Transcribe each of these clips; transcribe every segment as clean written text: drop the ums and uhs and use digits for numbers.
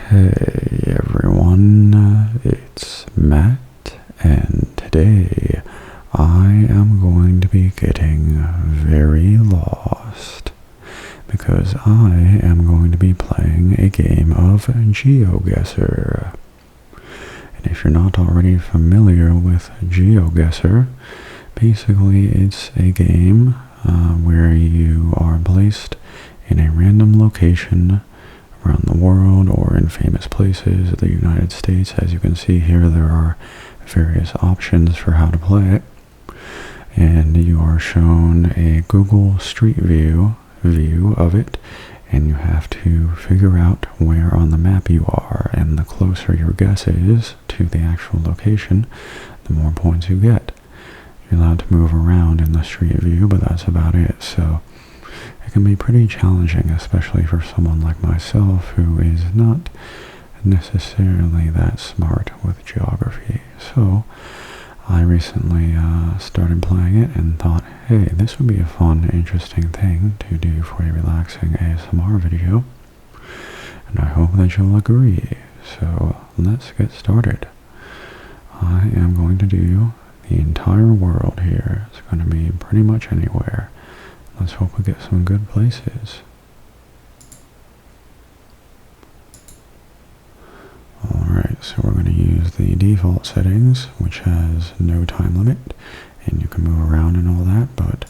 Hey everyone, it's Matt, and today I am going to be getting very lost because I am going to be playing a game of GeoGuessr. And if you're not already familiar with GeoGuessr, basically it's a game where you are placed in a random location around the world or in famous places of the United States. As you can see here, there are various options for how to play it, and you are shown a Google Street View of it, and you have to figure out where on the map you are, and the closer your guess is to the actual location, the more points you get. You're allowed to move around in the street view, but that's about it. So it can be pretty challenging, especially for someone like myself who is not necessarily that smart with geography. So I recently started playing it and thought, hey, this would be a fun, interesting thing to do for a relaxing ASMR video, and I hope that you'll agree. So let's get started. I am going to do the entire world here. It's going to be pretty much anywhere. Let's hope we get some good places. Alright, so we're going to use the default settings, which has no time limit, and you can move around and all that, but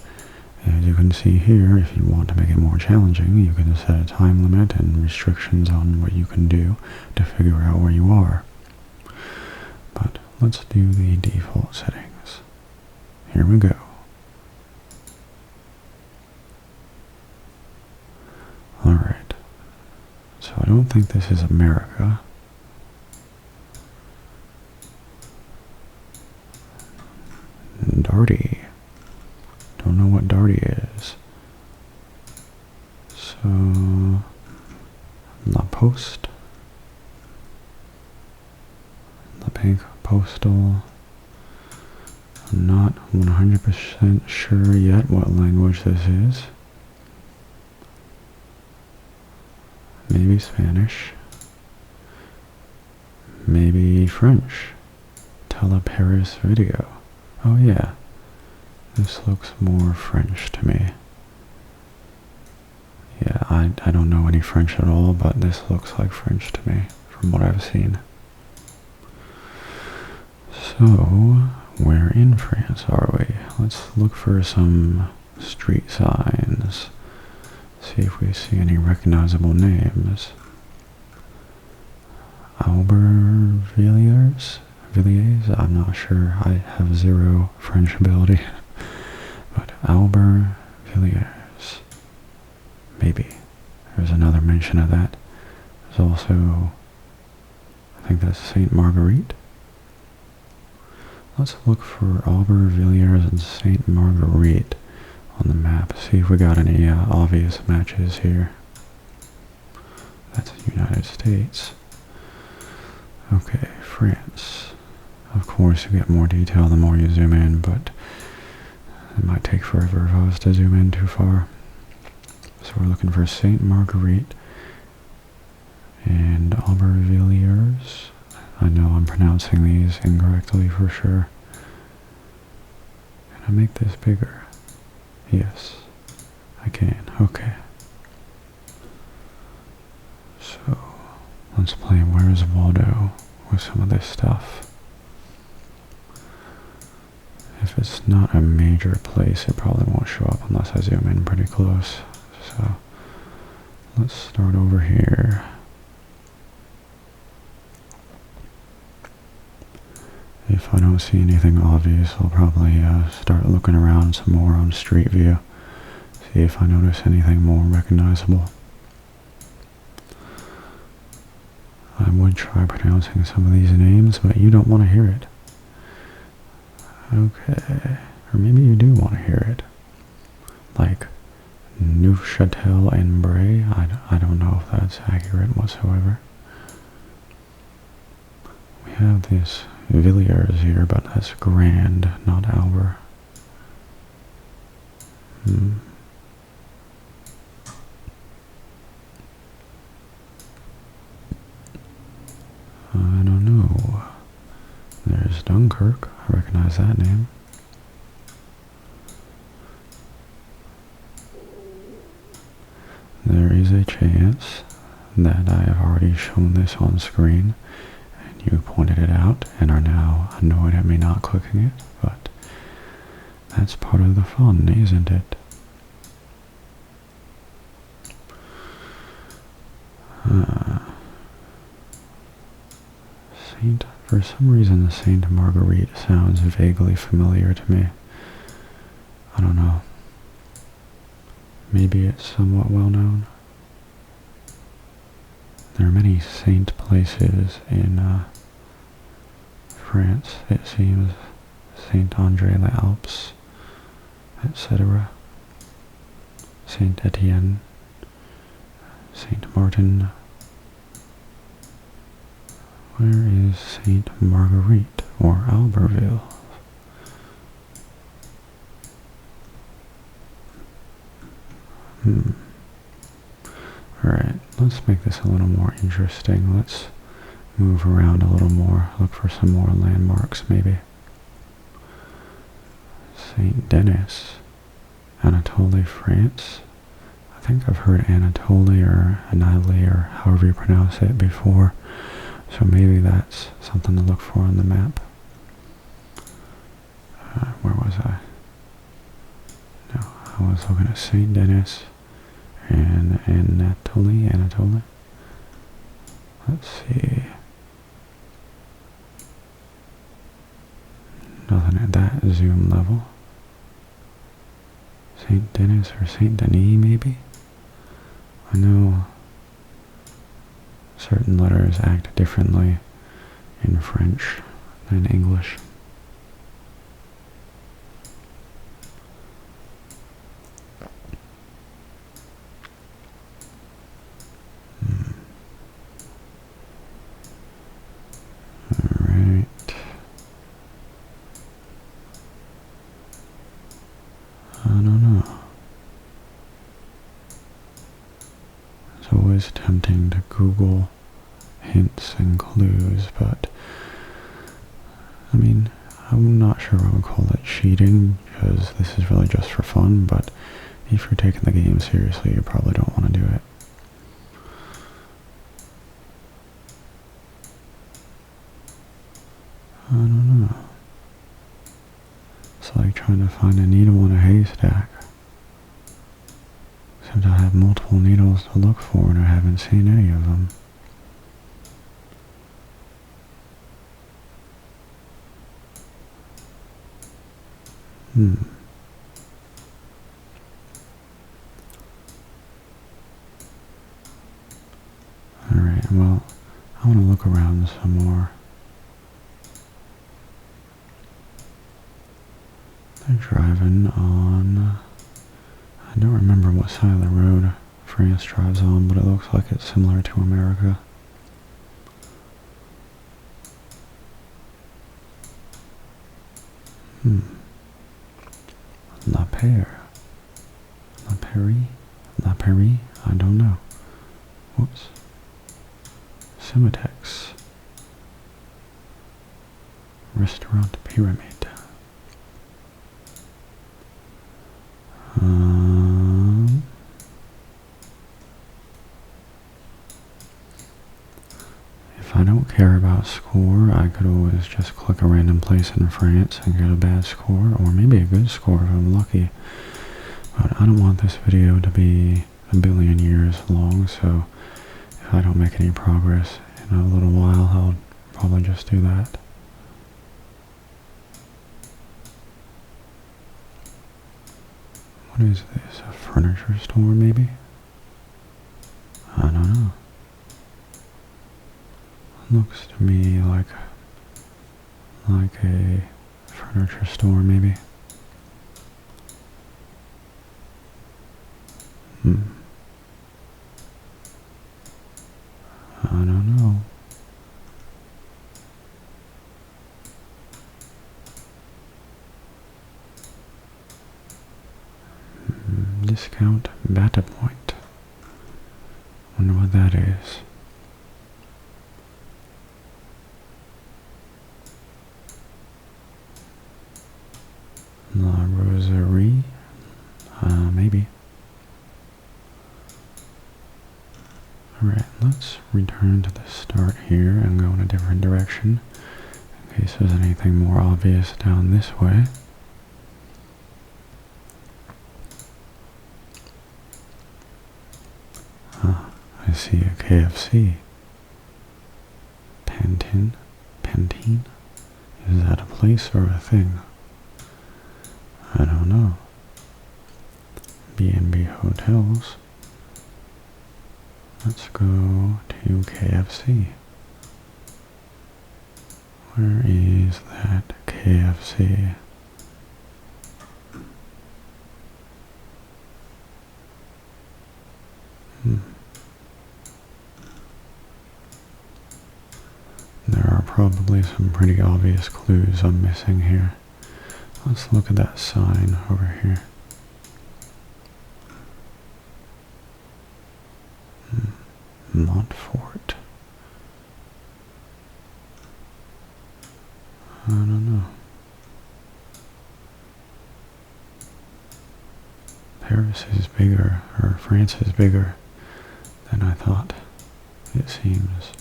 as you can see here, if you want to make it more challenging, you can set a time limit and restrictions on what you can do to figure out where you are. But let's do the default settings. Here we go. Alright, so I don't think this is America. Darty. Don't know what Darty is. So, La Poste. La Banque Postal. I'm not 100% sure yet what language this is. Maybe Spanish. Maybe French. Teleparis video. Oh yeah. This looks more French to me. Yeah, I don't know any French at all, but this looks like French to me from what I've seen. So, where in France are we? Let's look for some street signs. See if we see any recognizable names. Aubervilliers? Villiers? I'm not sure. I have zero French ability. But Aubervilliers. Maybe. There's another mention of that. There's also, I think that's Saint Marguerite. Let's look for Aubervilliers and Saint Marguerite on the map. See if we got any obvious matches here. That's the United States. Okay, France. Of course, you get more detail the more you zoom in, but it might take forever for us to zoom in too far. So we're looking for Saint Marguerite and Aubervilliers. I know I'm pronouncing these incorrectly for sure. Can I make this bigger? Yes, I can. Okay. So, let's play Where's Waldo with some of this stuff. If it's not a major place, it probably won't show up unless I zoom in pretty close. So, let's start over here. If I don't see anything obvious, I'll probably start looking around some more on Street View. See if I notice anything more recognizable. I would try pronouncing some of these names, but you don't want to hear it. Okay, or maybe you do want to hear it. Like Neufchâtel and Bray. I don't know if that's accurate whatsoever. We have this Villiers here, but that's Grand, not Albert. Dunkirk. I recognize that name. There is a chance that I have already shown this on screen and you pointed it out and are now annoyed at me not clicking it, but that's part of the fun, isn't it? For some reason, Saint Marguerite sounds vaguely familiar to me. I don't know. Maybe it's somewhat well known. There are many saint places in France, it seems. Saint Andre les Alpes, etc. Saint Etienne, Saint Martin. Where is Saint Marguerite or Albertville? Alright, let's make this a little more interesting. Let's move around a little more, look for some more landmarks maybe. Saint Denis, Anatole, France. I think I've heard Anatole or Anile or however you pronounce it before, so maybe that's something to look for on the map. Where was I? No, I was looking at Saint Denis and Anatole. Let's see. Nothing at that zoom level. Saint Denis or Saint Denis maybe? I know certain letters act differently in French than English. Alright. I don't know. It's always tempting to Google hints and clues, but I mean, I'm not sure I would call it cheating, because this is really just for fun, but if you're taking the game seriously, you probably don't want to do it. I don't know. It's like trying to find a needle in a haystack. Except I have multiple needles to look for and I haven't seen any of them. Alright, well, I want to look around some more. They're driving on... I don't remember what side of the road France drives on, but it looks like it's similar to America. La Paire. La Paris? La Paris? I don't know. Whoops. Simitex. Restaurant Pyramid. If I don't care about score, I could always just click a random place in France and get a bad score, or maybe a good score if I'm lucky. But I don't want this video to be a billion years long, so if I don't make any progress in a little while, I'll probably just do that. What is this? A furniture store, maybe? I don't know. Looks to me like a furniture store, maybe. I don't know. Discount Bata Point. Wonder what that is. Alright, let's return to the start here and go in a different direction in case there's anything more obvious down this way. Ah, I see a KFC. Pantene? Pantene? Is that a place or a thing? I don't know. B&B hotels. Let's go to KFC. Where is that KFC? There are probably some pretty obvious clues I'm missing here. Let's look at that sign over here. Montfort. I don't know. Paris is bigger, or France is bigger than I thought, it seems.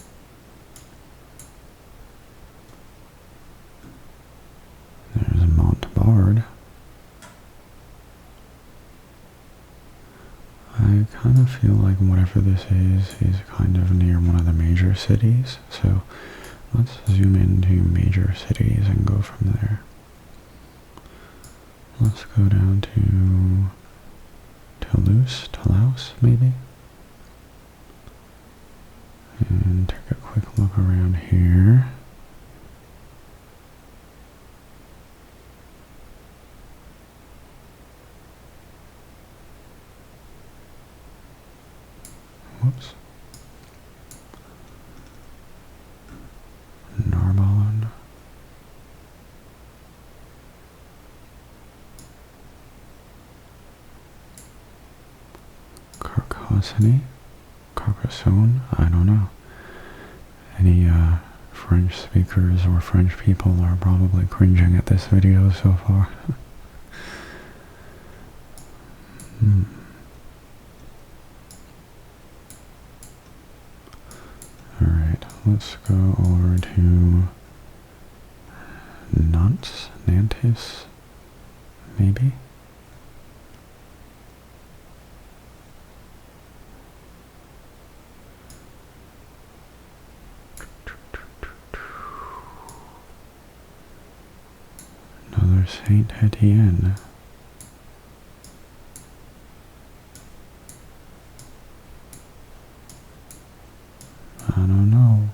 There's Montbard. I kind of feel like whatever this is kind of near one of the major cities, so let's zoom into major cities and go from there. Let's go down to Toulouse maybe? And take a quick look around here. Whoops. Narbonne. Carcassonne? I don't know. Any French speakers or French people are probably cringing at this video so far. Alright, let's go over to Nantes, maybe? Another Saint Etienne. I don't know.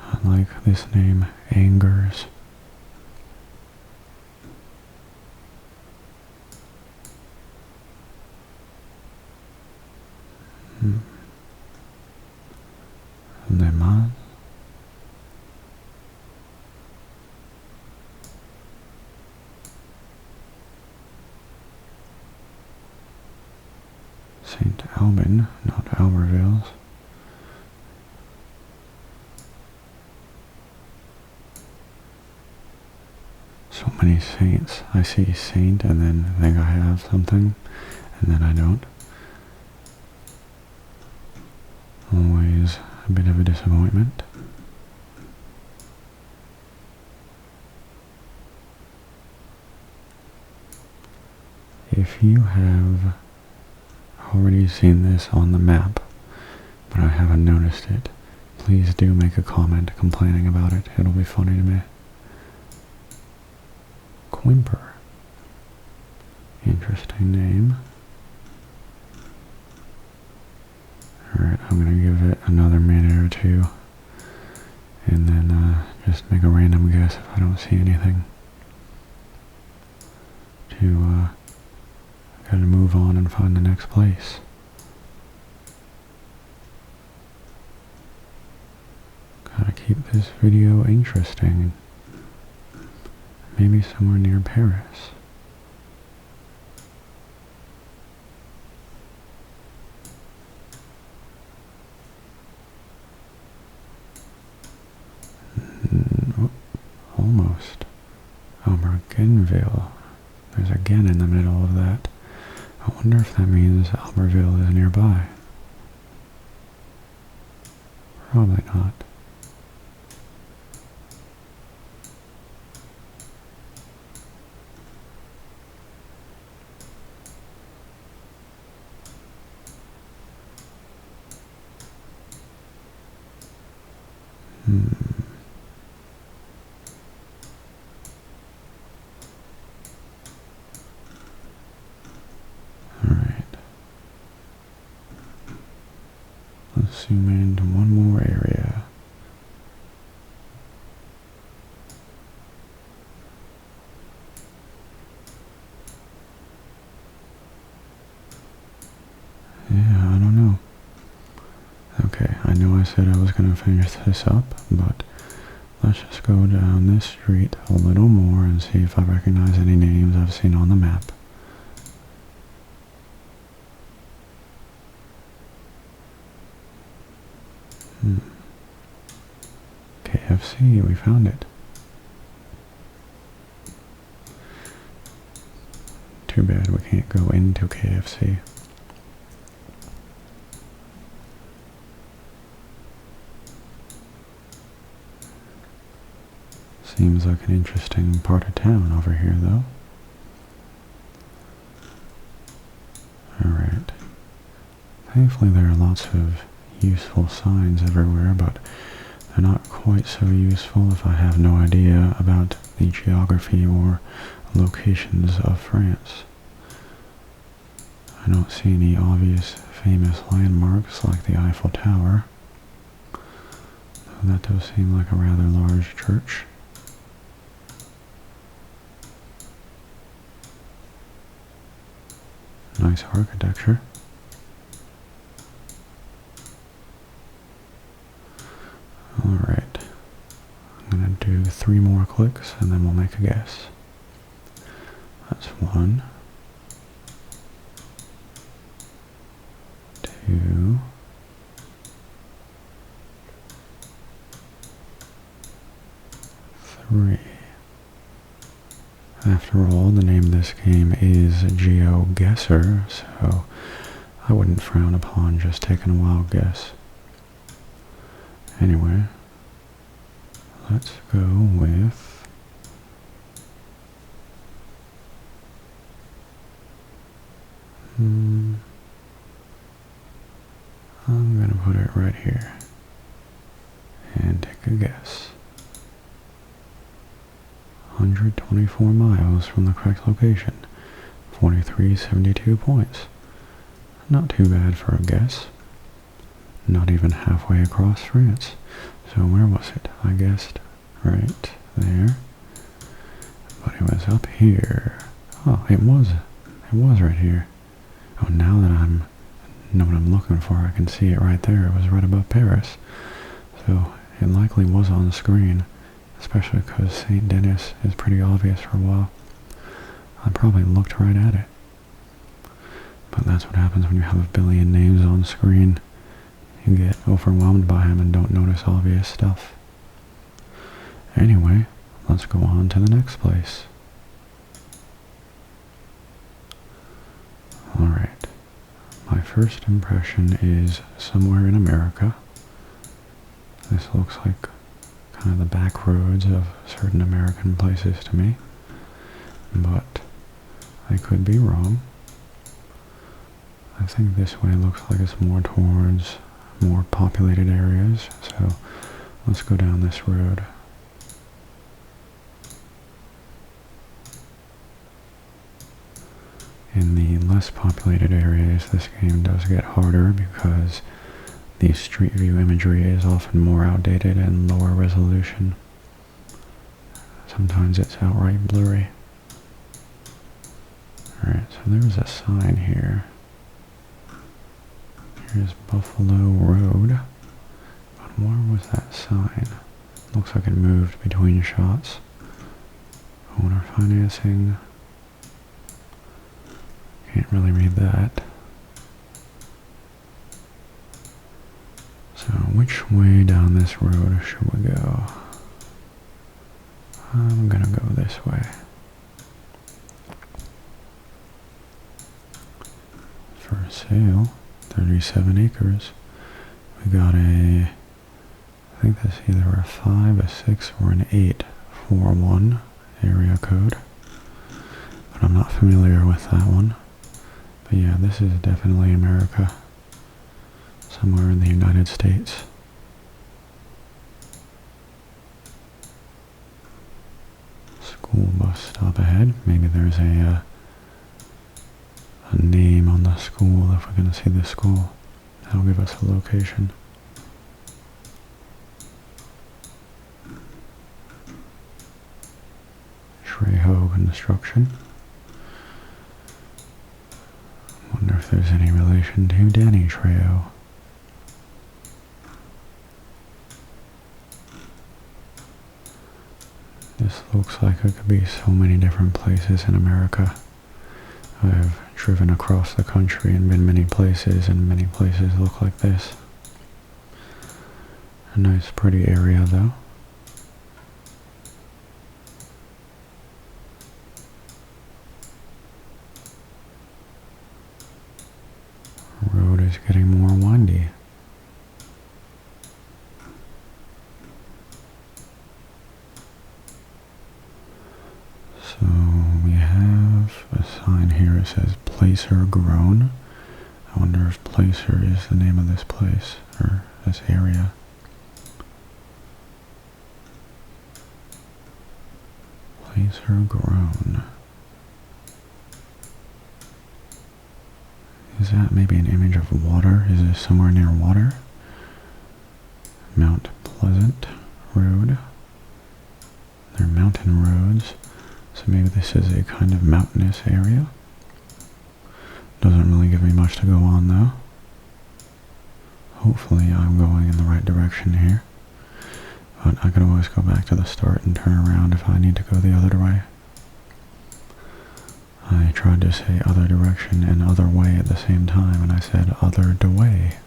I like this name, Angers. Le Mans. St. Alban, not Albertville's. So many saints. I see saint and then think I have something, and then I don't. Always a bit of a disappointment. If you have already seen this on the map, but I haven't noticed it, please do make a comment complaining about it. It'll be funny to me. Quimper. Interesting name. Alright, I'm going to give it another minute or two, and then just make a random guess if I don't see anything. Gotta move on and find the next place. Gotta keep this video interesting. Maybe somewhere near Paris. Almost. Albergenville. There's a "gen" in the middle of that. I wonder if that means Albertville is nearby. Probably not. Alright. Let's zoom into one more area. Yeah, I don't know. Okay, I know I said I was going to finish this up, but let's just go down this street a little more and see if I recognize any names I've seen on the map. KFC, we found it. Too bad we can't go into KFC. Seems like an interesting part of town over here, though. Alright. Thankfully there are lots of useful signs everywhere, but they're not quite so useful if I have no idea about the geography or locations of France. I don't see any obvious famous landmarks like the Eiffel Tower, though that does seem like a rather large church. Nice architecture. Alright, I'm going to do 3 more clicks and then we'll make a guess. That's 1, 2, 3. After all, the name of this game is GeoGuessr, so I wouldn't frown upon just taking a wild guess. Anyway, let's go with I'm going to put it right here and take a guess. 124 miles from the correct location, 4372 points. Not too bad for a guess. Not even halfway across France. So where was it? I guessed right there. But it was up here. Oh, it was right here. Oh, now that I know what I'm looking for, I can see it right there. It was right above Paris. So it likely was on the screen, especially because St. Denis is pretty obvious for a while. I probably looked right at it. But that's what happens when you have a billion names on screen. You get overwhelmed by them and don't notice obvious stuff. Anyway, let's go on to the next place. Alright, my first impression is somewhere in America. This looks like kind of the back roads of certain American places to me, but I could be wrong. I think this way looks like it's more towards more populated areas, so let's go down this road. In the less populated areas, this game does get harder because the street view imagery is often more outdated and lower resolution. Sometimes it's outright blurry. Alright, so there's a sign here. Here's Buffalo Road. But where was that sign? Looks like it moved between shots. Owner financing. Can't really read that. So which way down this road should we go? I'm gonna go this way. For sale, 37 acres. We got a think that's either a 5, a 6, or an 841 area code. But I'm not familiar with that one. But yeah, this is definitely America. Somewhere in the United States. School bus stop ahead. Maybe there's a name on the school if we're going to see the school. That'll give us a location. Trejo Construction. Wonder if there's any relation to Danny Trejo. This looks like it could be so many different places in America. I've driven across the country and been many places, and many places look like this. A nice pretty area though. Road is getting more windy. So we have a sign here that says Placer Grown. I wonder if Placer is the name of this place or this area. Placer Grown. Is that maybe an image of water? Is this somewhere near water? Mount Pleasant Road. They're mountain roads. So maybe this is a kind of mountainous area. Doesn't really give me much to go on though. Hopefully I'm going in the right direction here. But I could always go back to the start and turn around if I need to go the other way. I tried to say other direction and other way at the same time, and I said other way.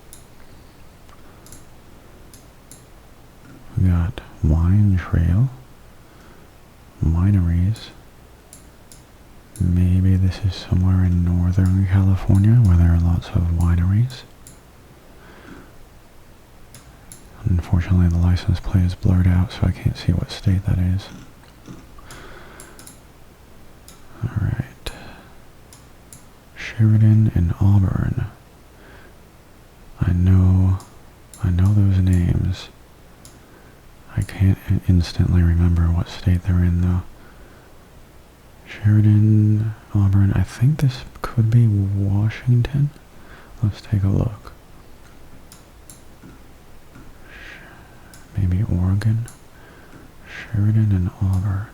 We got Wine Trail, wineries. Maybe this is somewhere in Northern California where there are lots of wineries. Unfortunately, the license plate is blurred out, so I can't see what state that is. Alright. Sheridan and Auburn. I know those names. I can't instantly remember what state they're in though. Sheridan, Auburn, I think this could be Washington. Let's take a look. Maybe Oregon. Sheridan and Auburn.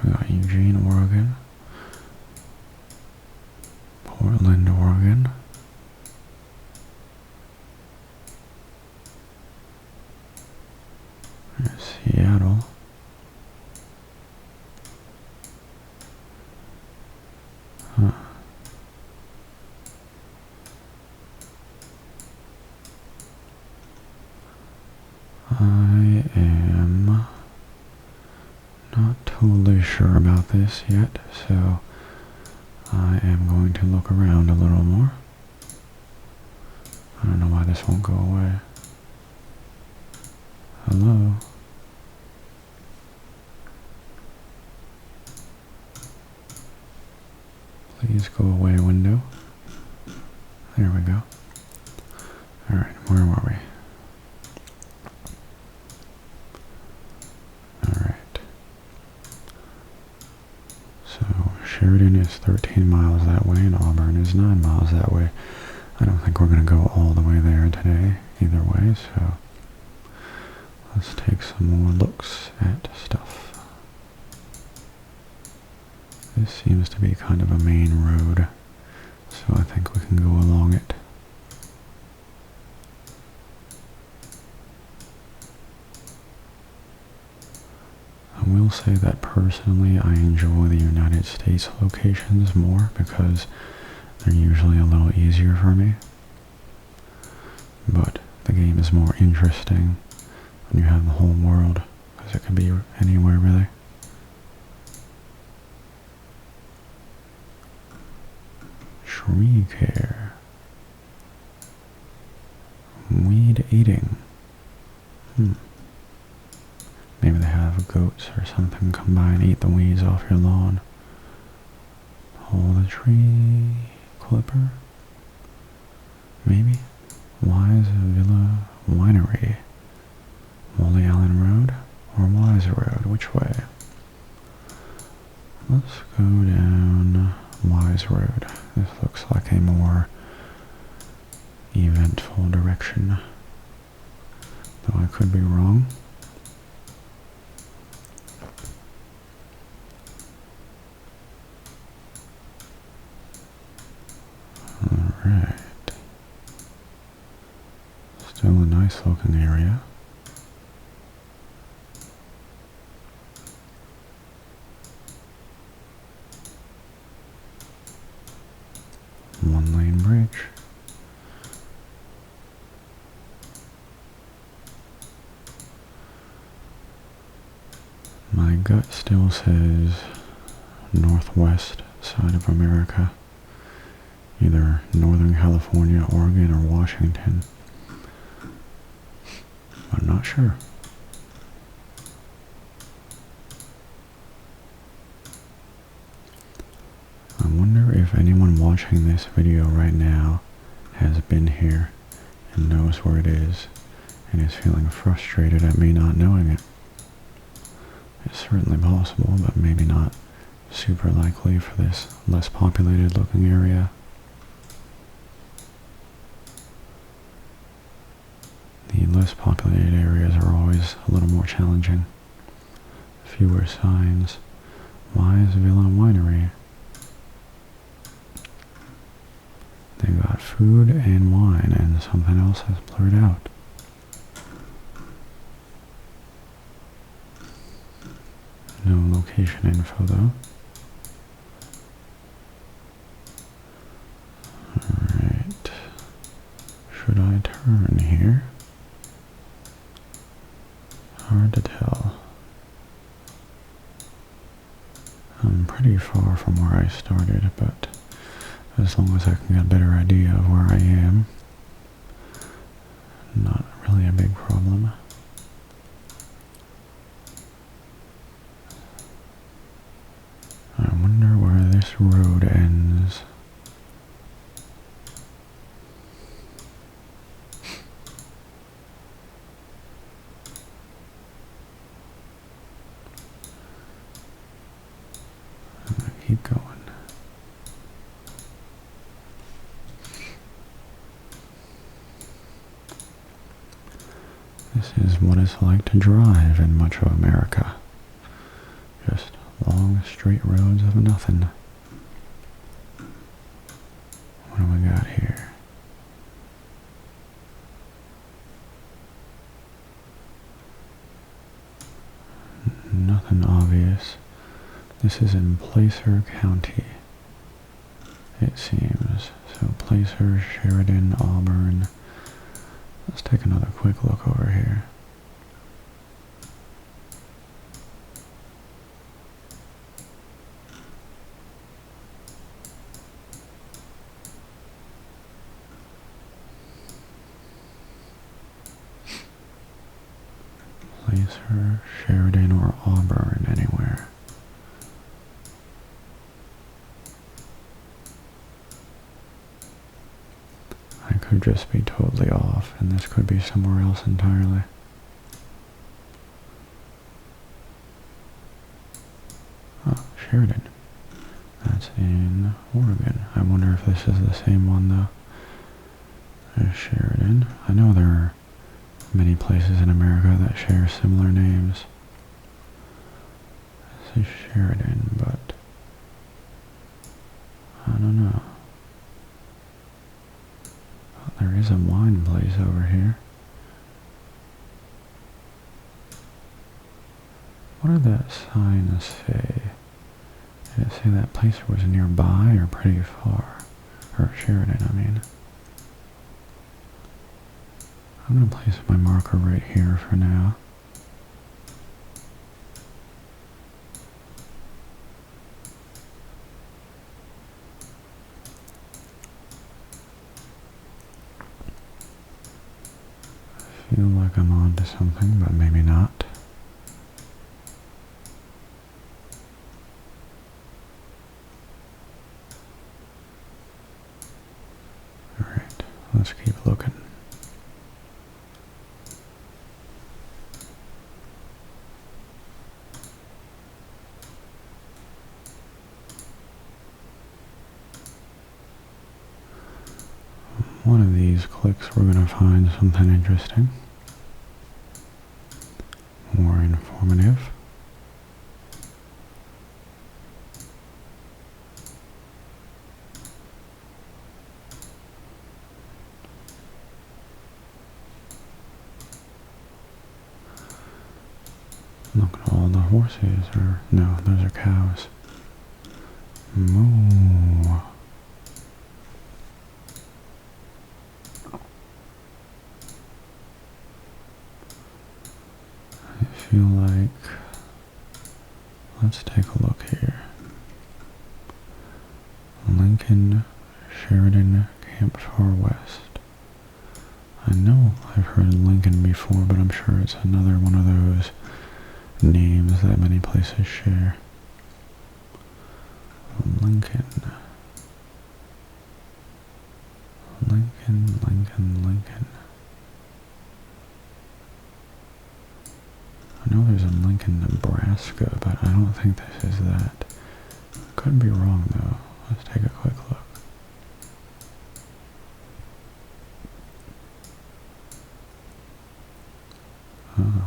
We got Eugene, Oregon. Portland, Oregon. There's Seattle. Huh. I am not totally sure about this yet, so I am going to look around a little more. I don't know why this won't go away. Hello? Please go away, window. There we go. Alright, where were we? Alright. So, Sheridan is 13 miles that way and Auburn is 9 miles that way. I don't think we're going to go all the way there today, either way, so let's take some more looks at stuff. This seems to be kind of a main road, so I think we can go along it. I will say that personally I enjoy the United States locations more because they're usually a little easier for me. But the game is more interesting when you have the whole world, because it can be anywhere really. tree care. Weed eating. Maybe they have goats or something come by and eat the weeds off your lawn. Pull the tree clipper. Maybe. Wise Villa Winery. Wally Allen Road or Wise Road? Which way? Let's go down Wise Road. This looks like a more eventful direction. Though I could be wrong. Alright. Still a nice looking area. One-lane bridge. My gut still says northwest side of America. Either Northern California, Oregon, or Washington. I'm not sure. I wonder if anyone watching this video right now has been here and knows where it is and is feeling frustrated at me not knowing it. It's certainly possible, but maybe not super likely for this less populated looking area. The less populated areas are always a little more challenging. Fewer signs. Wise Villa Winery. They got food and wine, and something else has blurred out. No location info though. Alright. Should I turn here? Hard to tell. I'm pretty far from where I started, but as long as I can get a better idea of where I am, not really a big problem. I wonder where this road ends. Keep going. This is what it's like to drive in much of America. Just long, straight roads of nothing. What do we got here? Nothing obvious. This is in Placer County, it seems. So Placer, Sheridan, Auburn. Let's take another quick look over here. Placer, Sheridan, or Auburn, anywhere. I could just be totally off, and this could be somewhere else entirely. Oh, Sheridan. That's in Oregon. I wonder if this is the same one, though. There's Sheridan. I know there are many places in America that share similar names. This is Sheridan, but I don't know. Oh, there is a wine place over here. What did that sign say? Did it say that place was nearby or pretty far? Or Sheridan, I mean. I'm going to place my marker right here for now. feel like I'm on to something, but maybe not. Alright, let's keep looking. One of these clicks we're going to find something interesting, more informative. Look at all the horses, or no, those are cows. Moo. I feel like, let's take a look here. Lincoln, Sheridan, Camp Far West. I know I've heard Lincoln before, but I'm sure it's another one of those names that many places share. Lincoln. Lincoln, Lincoln, Lincoln. I know there's a Lincoln, Nebraska, but I don't think this is that. Could be wrong though. Let's take a quick look.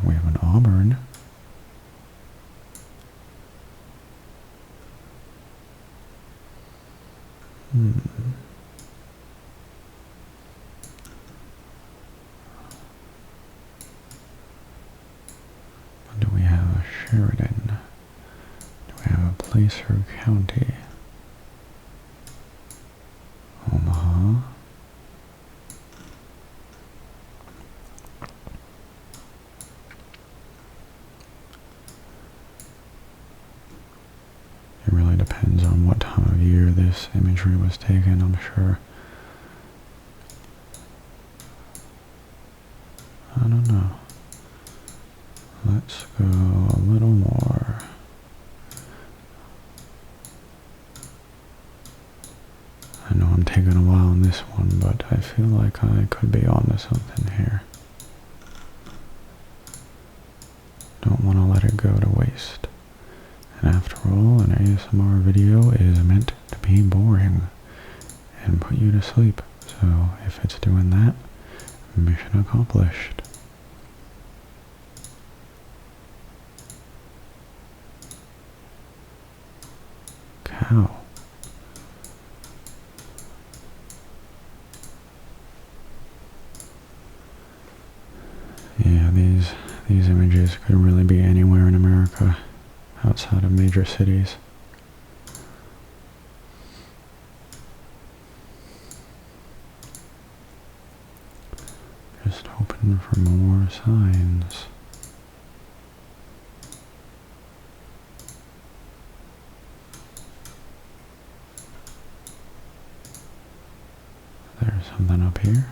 We have an Auburn. Do we have a Sheridan? Do we have a Placer County? Omaha. It really depends on what time of year this imagery was taken, I'm sure. I don't know. Let's go a little more. I know I'm taking a while on this one, but I feel like I could be onto something here. Don't want to let it go to waste. And after all, an ASMR video is meant to be boring and put you to sleep. So if it's doing that, mission accomplished. Cow. Yeah, these images could really be anywhere in America outside of major cities. Just hoping for more signs. There's something up here.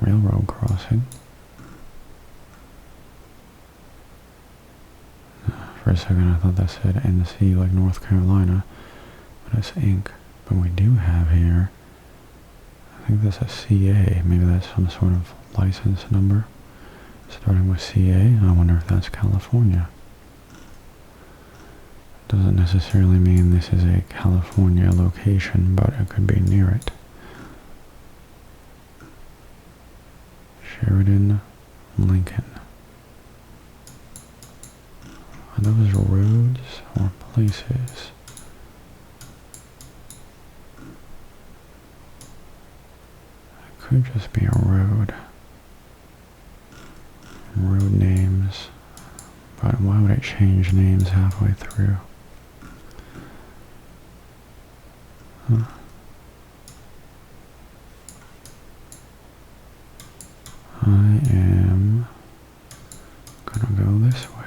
Railroad crossing. For a second I thought that said NC like North Carolina, but it's ink. But we do have here, I think that's a CA, maybe that's some sort of license number, starting with CA. I wonder if that's California. Doesn't necessarily mean this is a California location, but it could be near it. Sheridan, Lincoln. Are those roads or places? It could just be a road. Road names. But why would it change names halfway through? Huh. I am gonna go this way.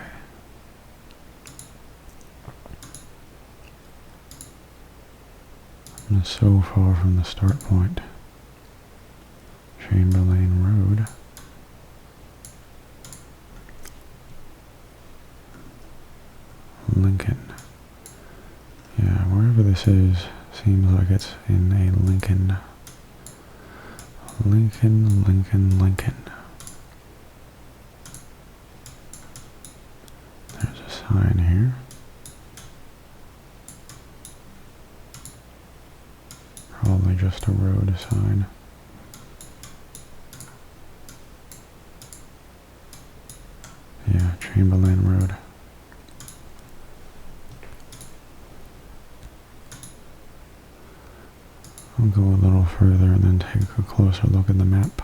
I'm so far from the start point. Chamberlain Road. Lincoln. Yeah, wherever this is, seems like it's in a Lincoln. Lincoln, Lincoln, Lincoln. There's a sign here. Probably just a road sign. Yeah, Chamberlain Road. I'll go a little further and then take a closer look at the map.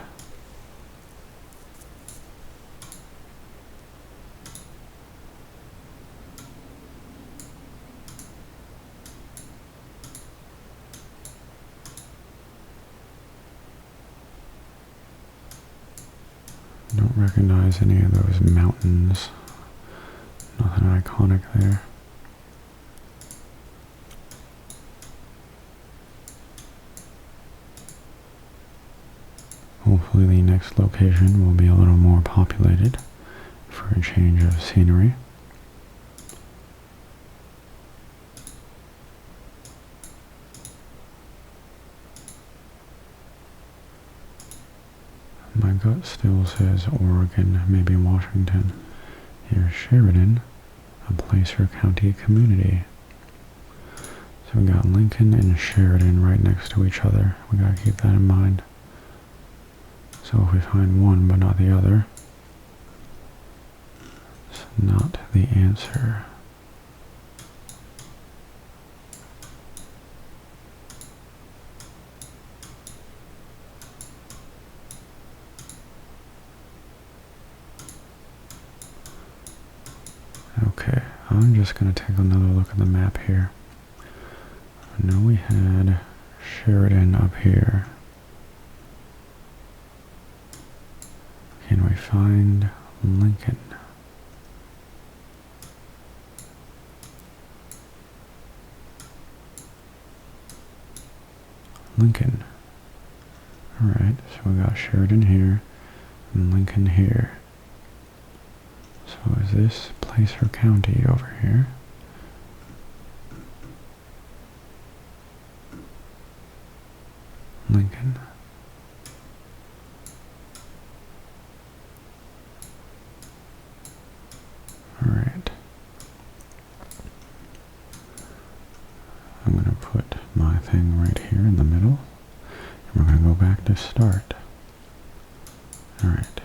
Don't recognize any of those mountains. Nothing iconic there. Hopefully the next location will be a little more populated for a change of scenery. My gut still says Oregon, maybe Washington. Here's Sheridan, a Placer County community. So we got Lincoln and Sheridan right next to each other. We gotta keep that in mind. So if we find one but not the other, it's not the answer. Okay, I'm just going to take another look at the map here. I know we had Sheridan up here. Can we find Lincoln? Lincoln. Alright, so we got Sheridan here and Lincoln here. So is this Placer County over here? Lincoln. Alright. I'm going to put my thing right here in the middle. And we're going to go back to start. Alright.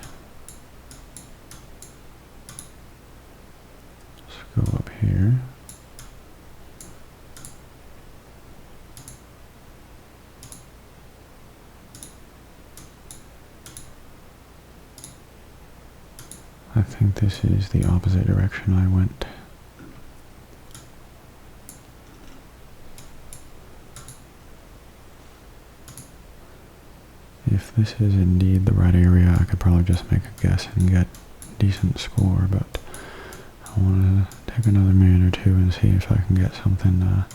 Let's go up here. I think this is the opposite direction I went. If this is indeed the right area, I could probably just make a guess and get a decent score, but I want to take another minute or two and see if I can get something a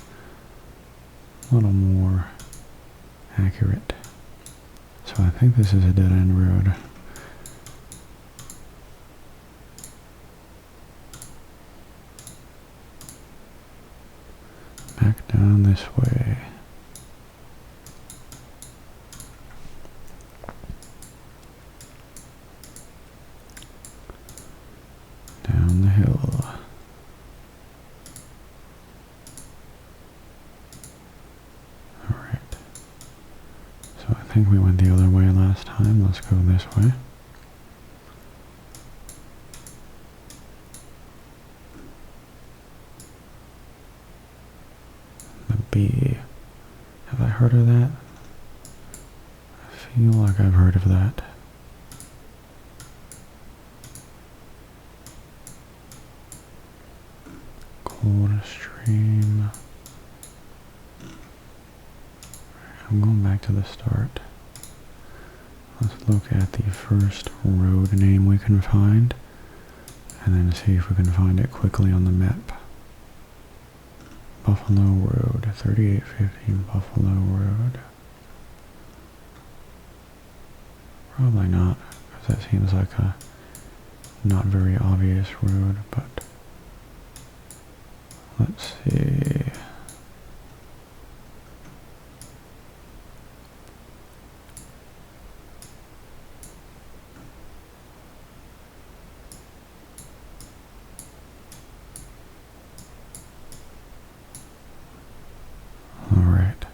little more accurate. So I think this is a dead-end road. Back down this way. Down the hill. Alright. So I think we went the other way last time. Let's go this way. The bee. Have I heard of that? I feel like I've heard of that. Cold stream. I'm going back to the start. Let's look at the first road name we can find and then see if we can find it quickly on the map. Buffalo Road, 3815 Buffalo Road. Probably not, because that seems like a not very obvious road, but Let's see. Alright.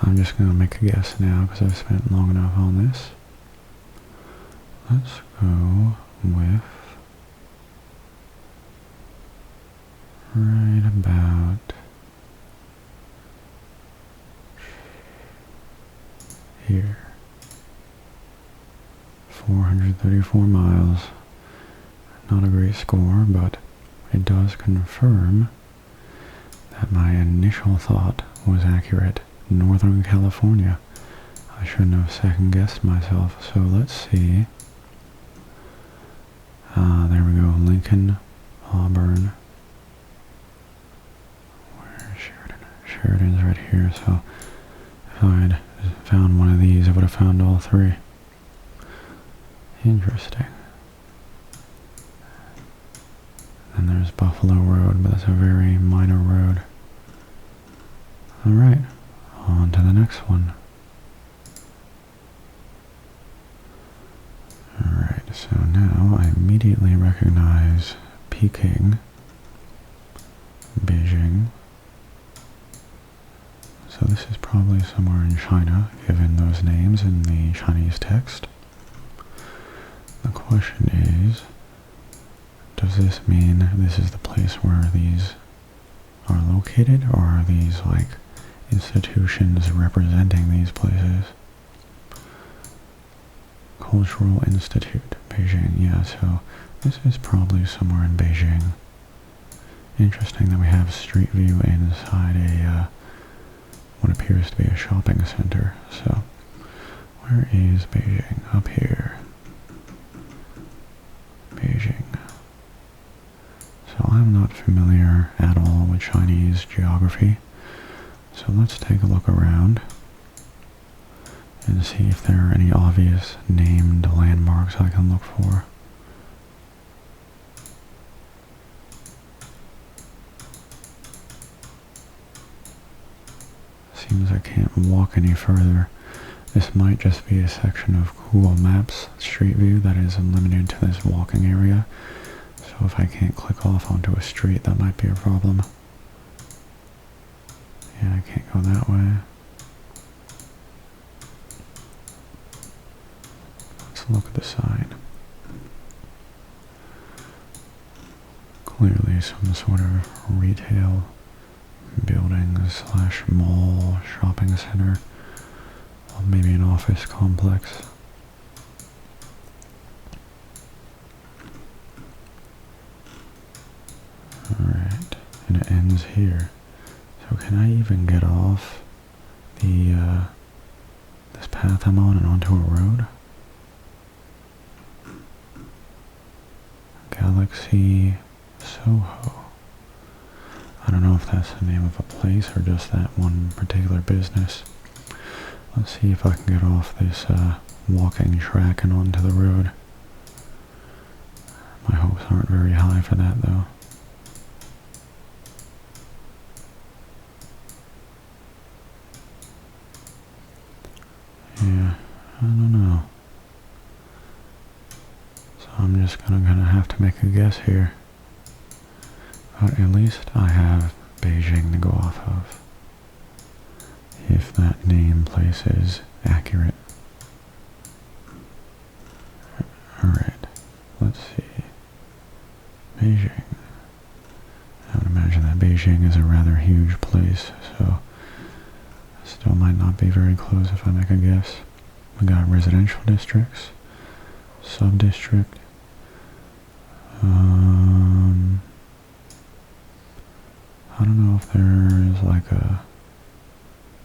I'm just going to make a guess now because I've spent long enough on this. Let's go with right about here. 434 miles. Not a great score, but it does confirm that my initial thought was accurate. Northern California. I shouldn't have second-guessed myself, so let's see. There we go, Lincoln, Auburn. Where's Sheridan? Sheridan's right here, so if I had found one of these, I would have found all three. Interesting. And there's Buffalo Road, but that's a very minor road. Alright, on to the next one. Alright, so now I immediately recognize Peking, Beijing. So this is probably somewhere in China, given those names in the Chinese text. The question is, does this mean this is the place where these are located, or are these like institutions representing these places? Cultural Institute, Beijing, yeah, so this is probably somewhere in Beijing. Interesting that we have street view inside a, what appears to be a shopping center. So, where is Beijing? Up here. Beijing. So I'm not familiar at all with Chinese geography, so let's take a look around and see if there are any obvious named landmarks I can look for. Seems I can't walk any further. This might just be a section of Google Maps Street View that is limited to this walking area. So if I can't click off onto a street, that might be a problem. Yeah, I can't go that way. Let's look at the sign. Clearly some sort of retail building slash mall, shopping center, or maybe an office complex. Alright, and it ends here. So can I even get off the this path I'm on and onto a road? Galaxy Soho. I don't know if that's the name of a place or just that one particular business. Let's see if I can get off this walking track and onto the road. My hopes aren't very high for that though. Yeah, I don't know. So I'm just gonna have to make a guess here. But at least I have Beijing to go off of, if that name place is accurate. Alright, let's see. Beijing. I would imagine that Beijing is a rather huge place, so still might not be very close if I make a guess. We got residential districts, sub-district, I don't know if there is like a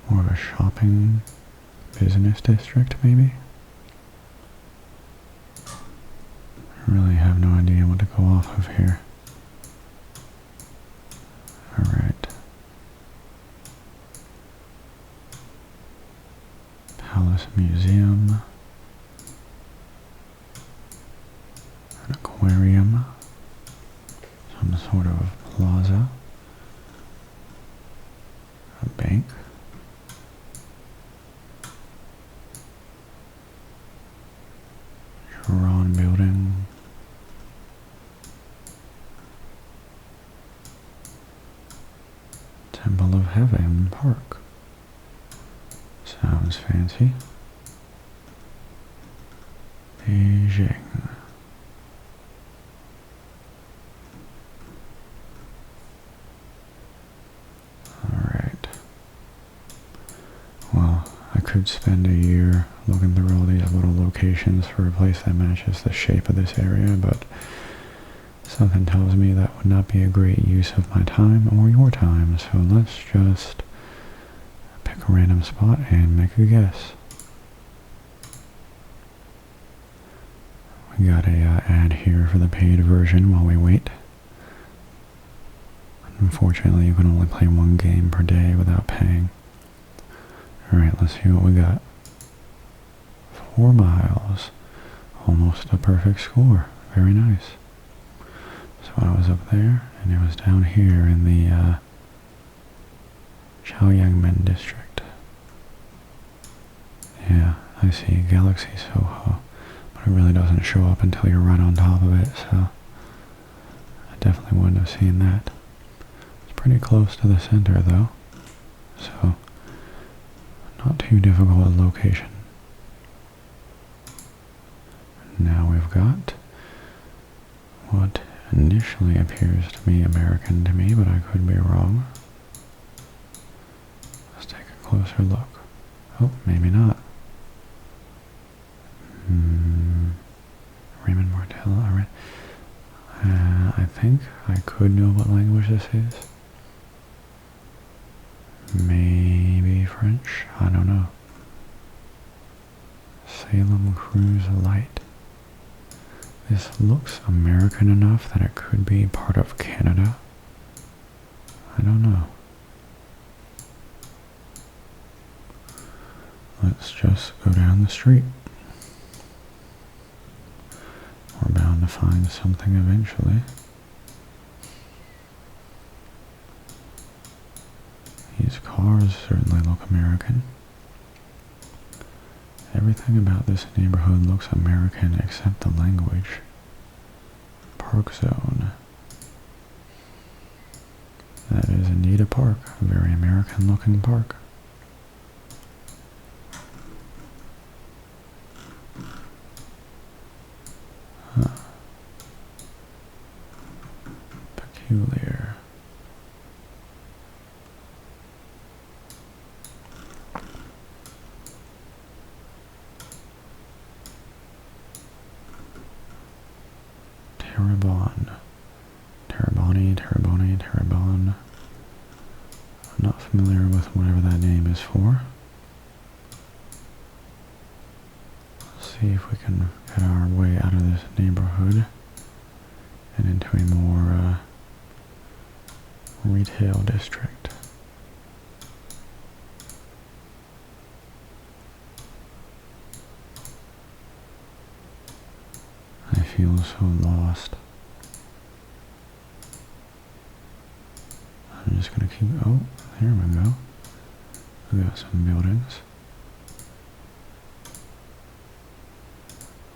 more of a shopping business district maybe. I really have no idea what to go off of here. Alright. Palace Museum. An aquarium. Some sort of plaza. bank. Huron building. Temple of Heaven Park. Sounds fancy. Beijing. Alright. Well, I could spend a year looking through all these little locations for a place that matches the shape of this area, but something tells me that would not be a great use of my time or your time, so let's just pick a random spot and make a guess. We got a ad here for the paid version while we wait. Unfortunately, you can only play one game per day without paying. Alright, let's see what we got. 4 miles. Almost a perfect score. Very nice. So I was up there, and it was down here in the Chaoyangmen district. Yeah, I see Galaxy Soho, but it really doesn't show up until you're right on top of it, so I definitely wouldn't have seen that. It's pretty close to the center though, so not too difficult a location. Now we've got what initially appears to be American to me, but I could be wrong. Let's take a closer look. Oh, maybe not. Raymond Martell, alright. I think I could know what language this is. Maybe French? I don't know. Salem Cruise Light. This looks American enough that it could be part of Canada. I don't know. Let's just go down the street. We're bound to find something eventually. These cars certainly look American. Everything about this neighborhood looks American except the language. Park zone. That is indeed a park. A very American looking park. Huh. Peculiar. Terrebonne. I'm not familiar with whatever that name is for. Let's see if we can get our way out of this neighborhood and into a more retail district. I feel so lost. I'm just gonna keep, oh, here we go. We got some buildings.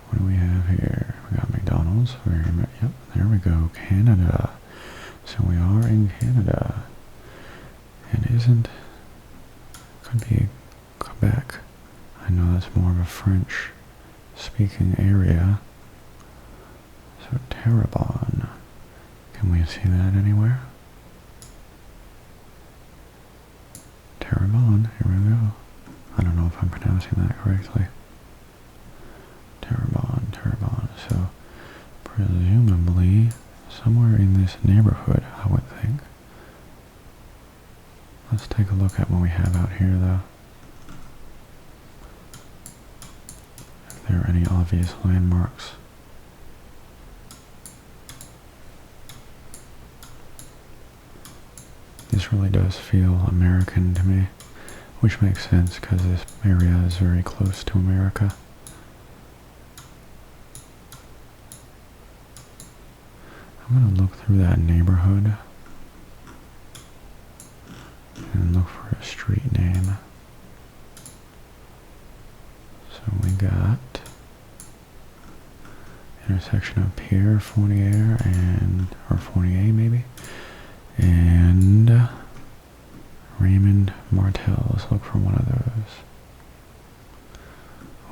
What do we have here? We got McDonald's. Yep, there we go. Canada. So we are in Canada. And could be Quebec. I know that's more of a French speaking area. So Terrebonne. Can we see that anywhere? Terrebonne, here we go. I don't know if I'm pronouncing that correctly. Terrebonne. So presumably somewhere in this neighborhood, I would think. Let's take a look at what we have out here though. If there are any obvious landmarks. This really does feel American to me, which makes sense because this area is very close to America. I'm going to look through that neighborhood. and look for a street name. So we got intersection of Pierre Fournier or Fournier maybe, and Raymond Martel. Let's look for one of those.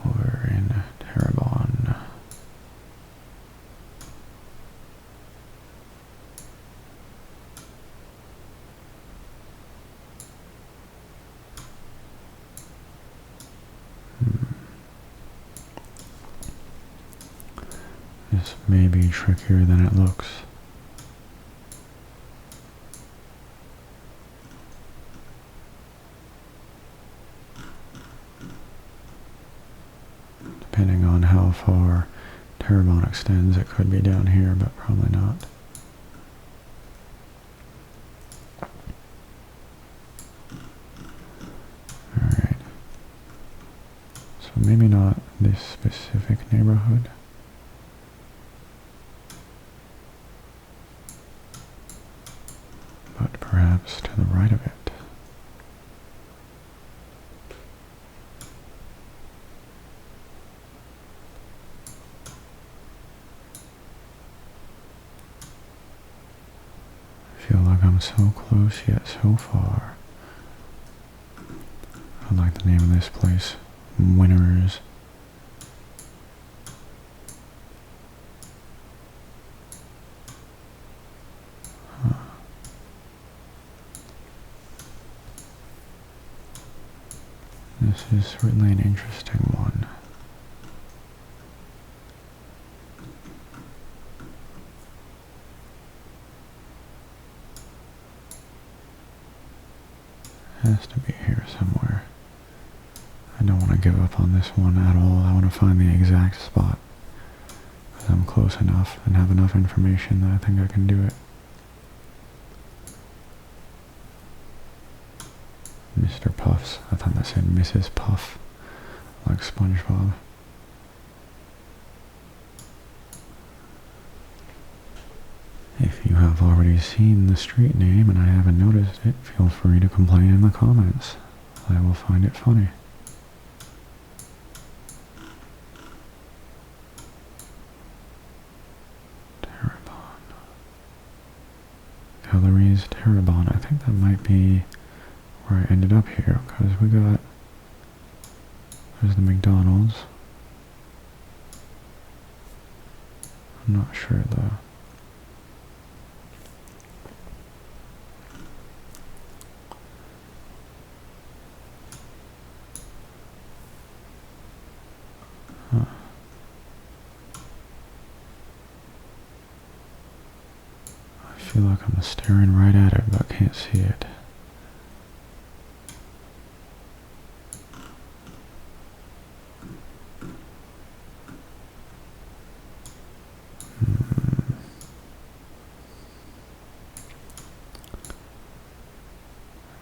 Over in Terrebonne. This may be trickier than it looks. Depending on how far Terrebonne extends, it could be down here, but probably not. Alright. So maybe not this specific neighborhood. But perhaps to the right of it. I feel like I'm so close yet so far. I like the name of this place, Winners. This is certainly an interesting one. Has to be here somewhere. I don't want to give up on this one at all. I want to find the exact spot. Because I'm close enough and have enough information that I think I can do it. Mr. Puffs. I thought that said Mrs. Puff. Like SpongeBob. If you have already seen the street name and I haven't noticed it, feel free to complain in the comments. I will find it funny. Terrebonne. Calories Terrebonne. I think that might be where I ended up here, because we got, there's the McDonald's. I'm not sure though. I feel like I'm staring right at it, but can't see it.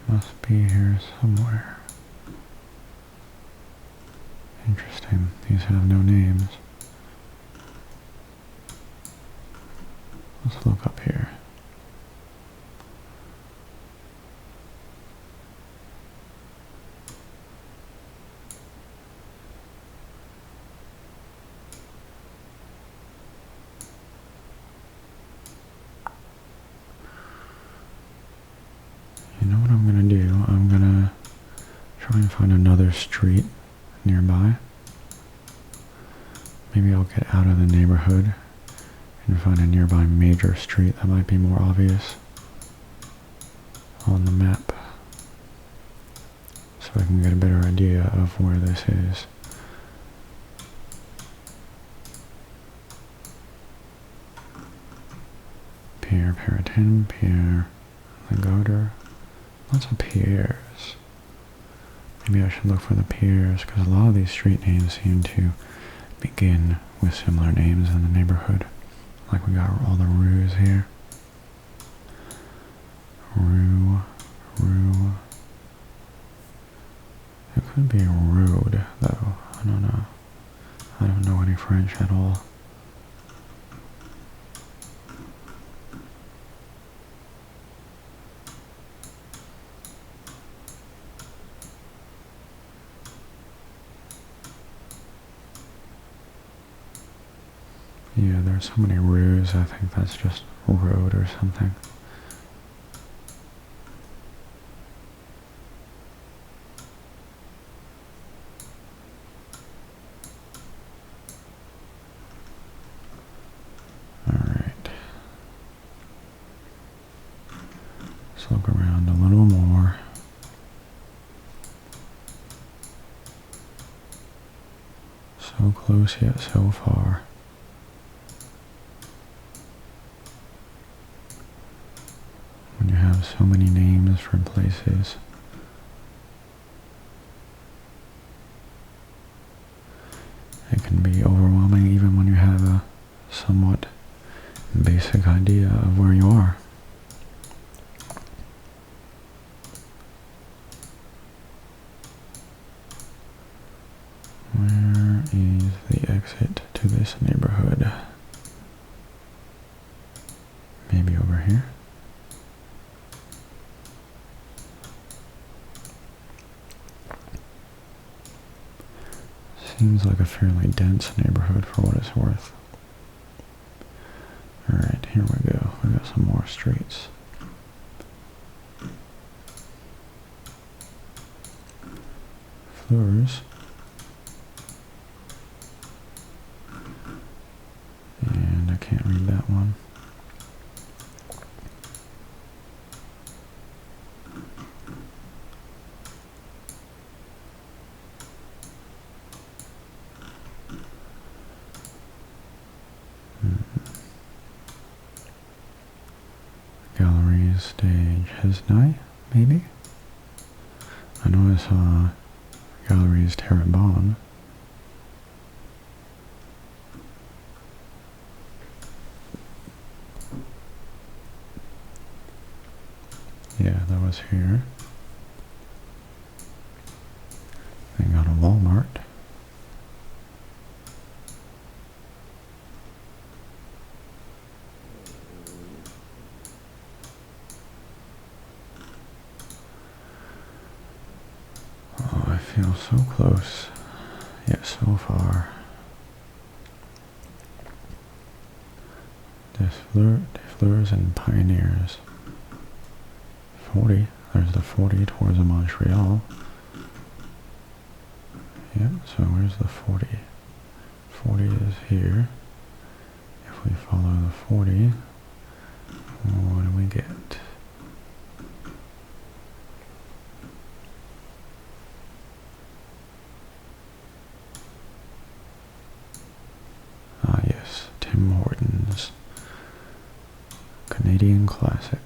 Must be here somewhere. Interesting. These have no names. Let's look up here. You know what I'm gonna do? I'm gonna try and find another street nearby. Maybe I'll get out of the neighborhood and find a nearby major street that might be more obvious on the map, so I can get a better idea of where this is. Pierre Peritin, Pierre Lagarder. Lots of Pierres. Maybe I should look for the Pierres, because a lot of these street names seem to begin with similar names in the neighborhood. Like we got all the Rues here. Rue. It could be a road, though. I don't know. I don't know any French at all. Yeah, there's so many rues, I think that's just road or something. Alright. Let's look around a little more. So close yet so far. When you have so many names for places. It can be overwhelming even when you have a somewhat basic idea of where you are. Where is the exit to this neighborhood? Maybe over here? Seems like a fairly dense neighborhood for what it's worth. Alright, here we go. We got some more streets. Floors. And I can't read that one. Gallery, stage, Hesnai, maybe? I know I saw Galleries Terrebonne. Yeah, that was here. Then got a Walmart. Oh, I feel so close, yet so far. Des Fleurs and Pioneers. 40. There's the 40 towards the Montreal. Yep, so where's the 40? 40 is here. If we follow the 40, what do we get? Ah yes, Tim Hortons. Canadian classic.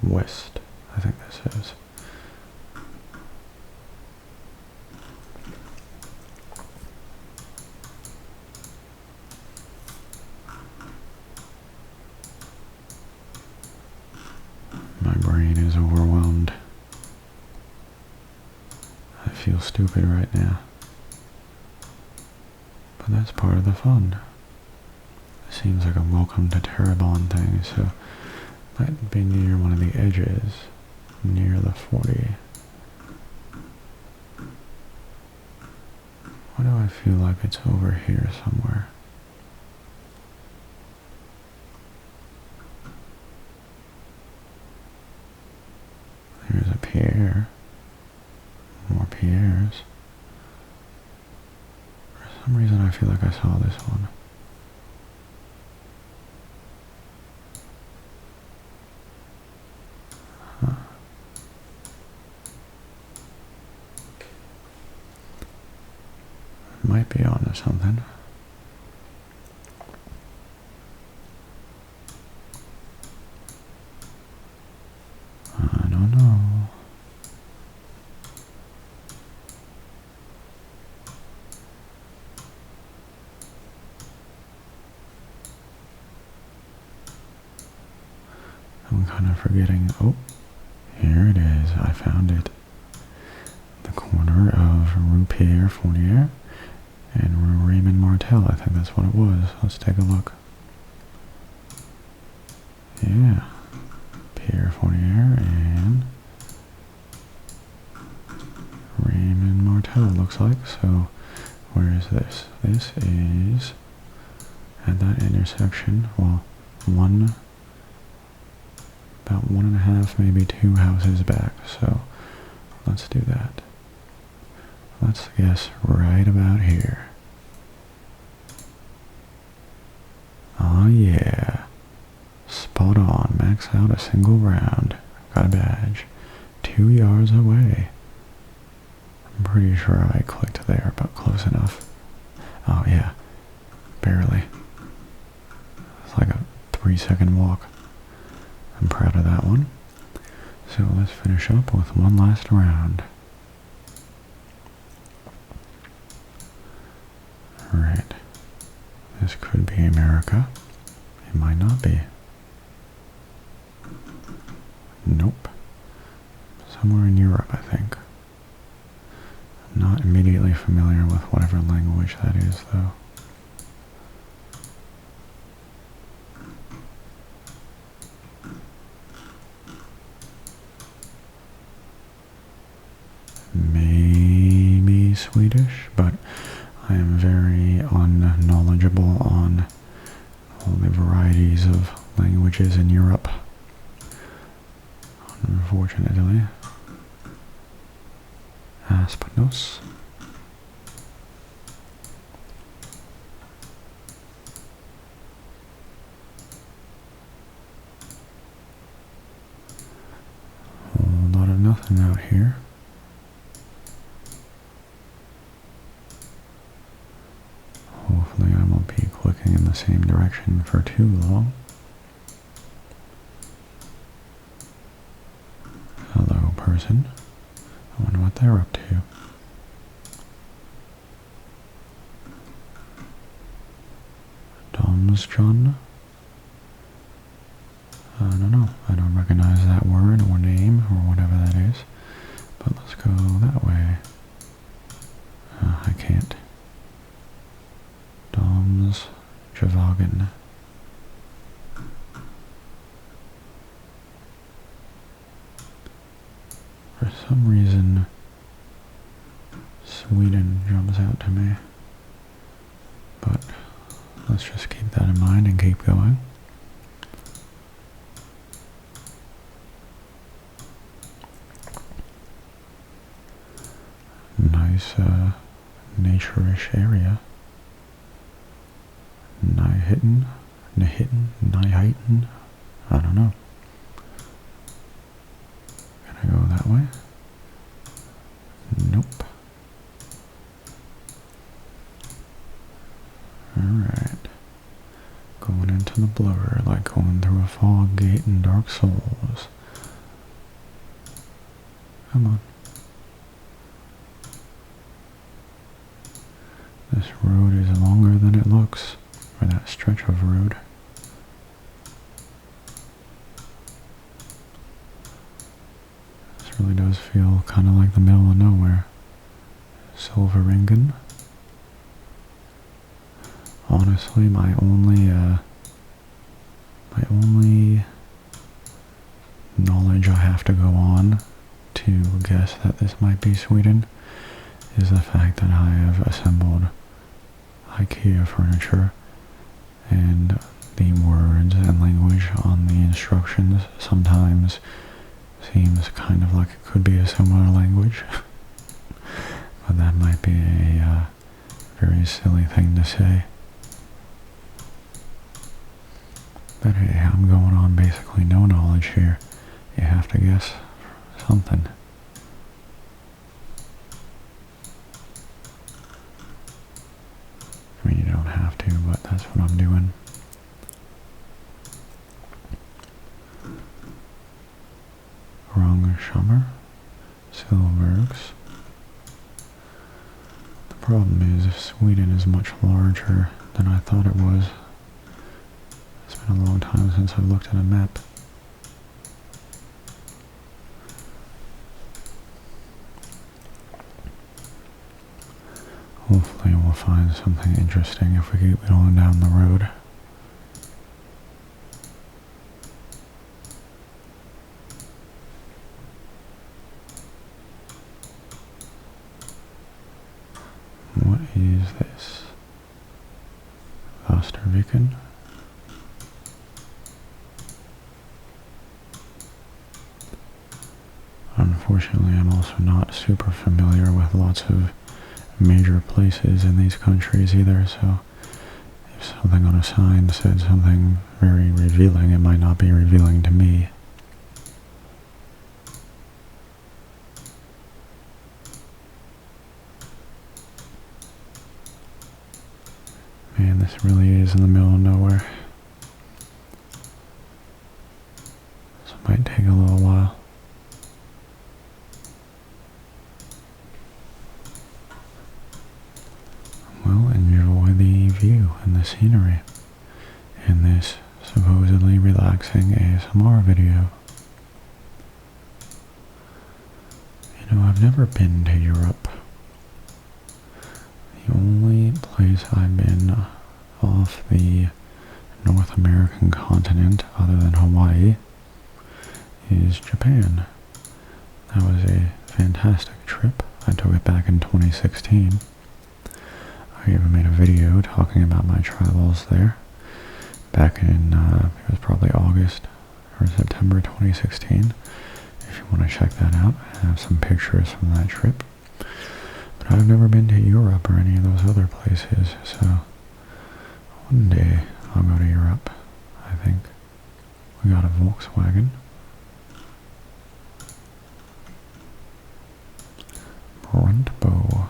West, I think this is. My brain is overwhelmed. I feel stupid right now. But that's part of the fun. It seems like a welcome to Terrebonne thing, so might be near one of the edges, near the 40. Why do I feel like it's over here somewhere? There's a Pierre. More Pierres. For some reason I feel like I saw this one. Huh. Might be onto something. I don't know. I'm kind of forgetting. Oh, here it is. I found it. The corner of Rue Pierre Fournier and Rue Raymond Martel. I think that's what it was. Let's take a look. Yeah. Pierre Fournier and Raymond Martel looks like. So where is this? This is at that intersection. Well, about 1.5, maybe 2 houses back. So let's do that. Let's guess right about here. Oh yeah. Spot on. Max out a single round. Got a badge. 2 yards away. I'm pretty sure I clicked there, but close enough. Oh yeah. Barely. It's like a 3-second walk. I'm proud of that one. So let's finish up with one last round. Alright. This could be America. It might not be. Nope. Somewhere in Europe, I think. I'm not immediately familiar with whatever language that is, though. Maybe Swedish, but I am very unknowledgeable on all the varieties of languages in Europe. Unfortunately. Aspanos. A lot of nothing out here. Hopefully I won't be clicking in the same direction for too long. Hello, person. I wonder what they're up to. Domsjon? I don't know. I don't recognize that word or name or whatever that is. But let's go that way. I can't. Domsjavagen. For some reason, Sweden jumps out to me. But let's just keep that in mind and keep going. Nice nature-ish area. Nyhitten? I don't know. Can I go that way? Nope. Alright. Going into the blur like going through a fog gate in Dark Souls. Come on. This road is longer than it looks, or that stretch of road. This really does feel kind of like the middle of nowhere. Silveringen. Honestly, my only knowledge I have to go on to guess that this might be Sweden is the fact that I have assembled IKEA furniture, and the words and language on the instructions sometimes seems kind of like it could be a similar language. But that might be a very silly thing to say. But hey, I'm going on basically no knowledge here. You have to guess something. I mean, you don't have to, but that's what I'm doing. Rungshammer, Silbergs. The problem is Sweden is much larger than I thought it was. It's been a long time since I've looked at a map. Hopefully we'll find something interesting if we keep going down the road. Volkswagen. Unfortunately, I'm also not super familiar with lots of major places in these countries either, so if something on a sign said something very revealing, it might not be revealing to me. Man, this really is in the middle of nowhere. So it might take a little while. Well, enjoy the view and the scenery in this supposedly relaxing ASMR video. You know, I've never been to Europe. The only place I've been off the North American continent, other than Hawaii, is Japan. That was a fantastic trip. I took it back in 2016. I even made a video talking about my travels there back in, it was probably August or September 2016. If you want to check that out, I have some pictures from that trip. But I've never been to Europe or any of those other places, so one day I'll go to Europe, I think. We got a Volkswagen. Bruntbo.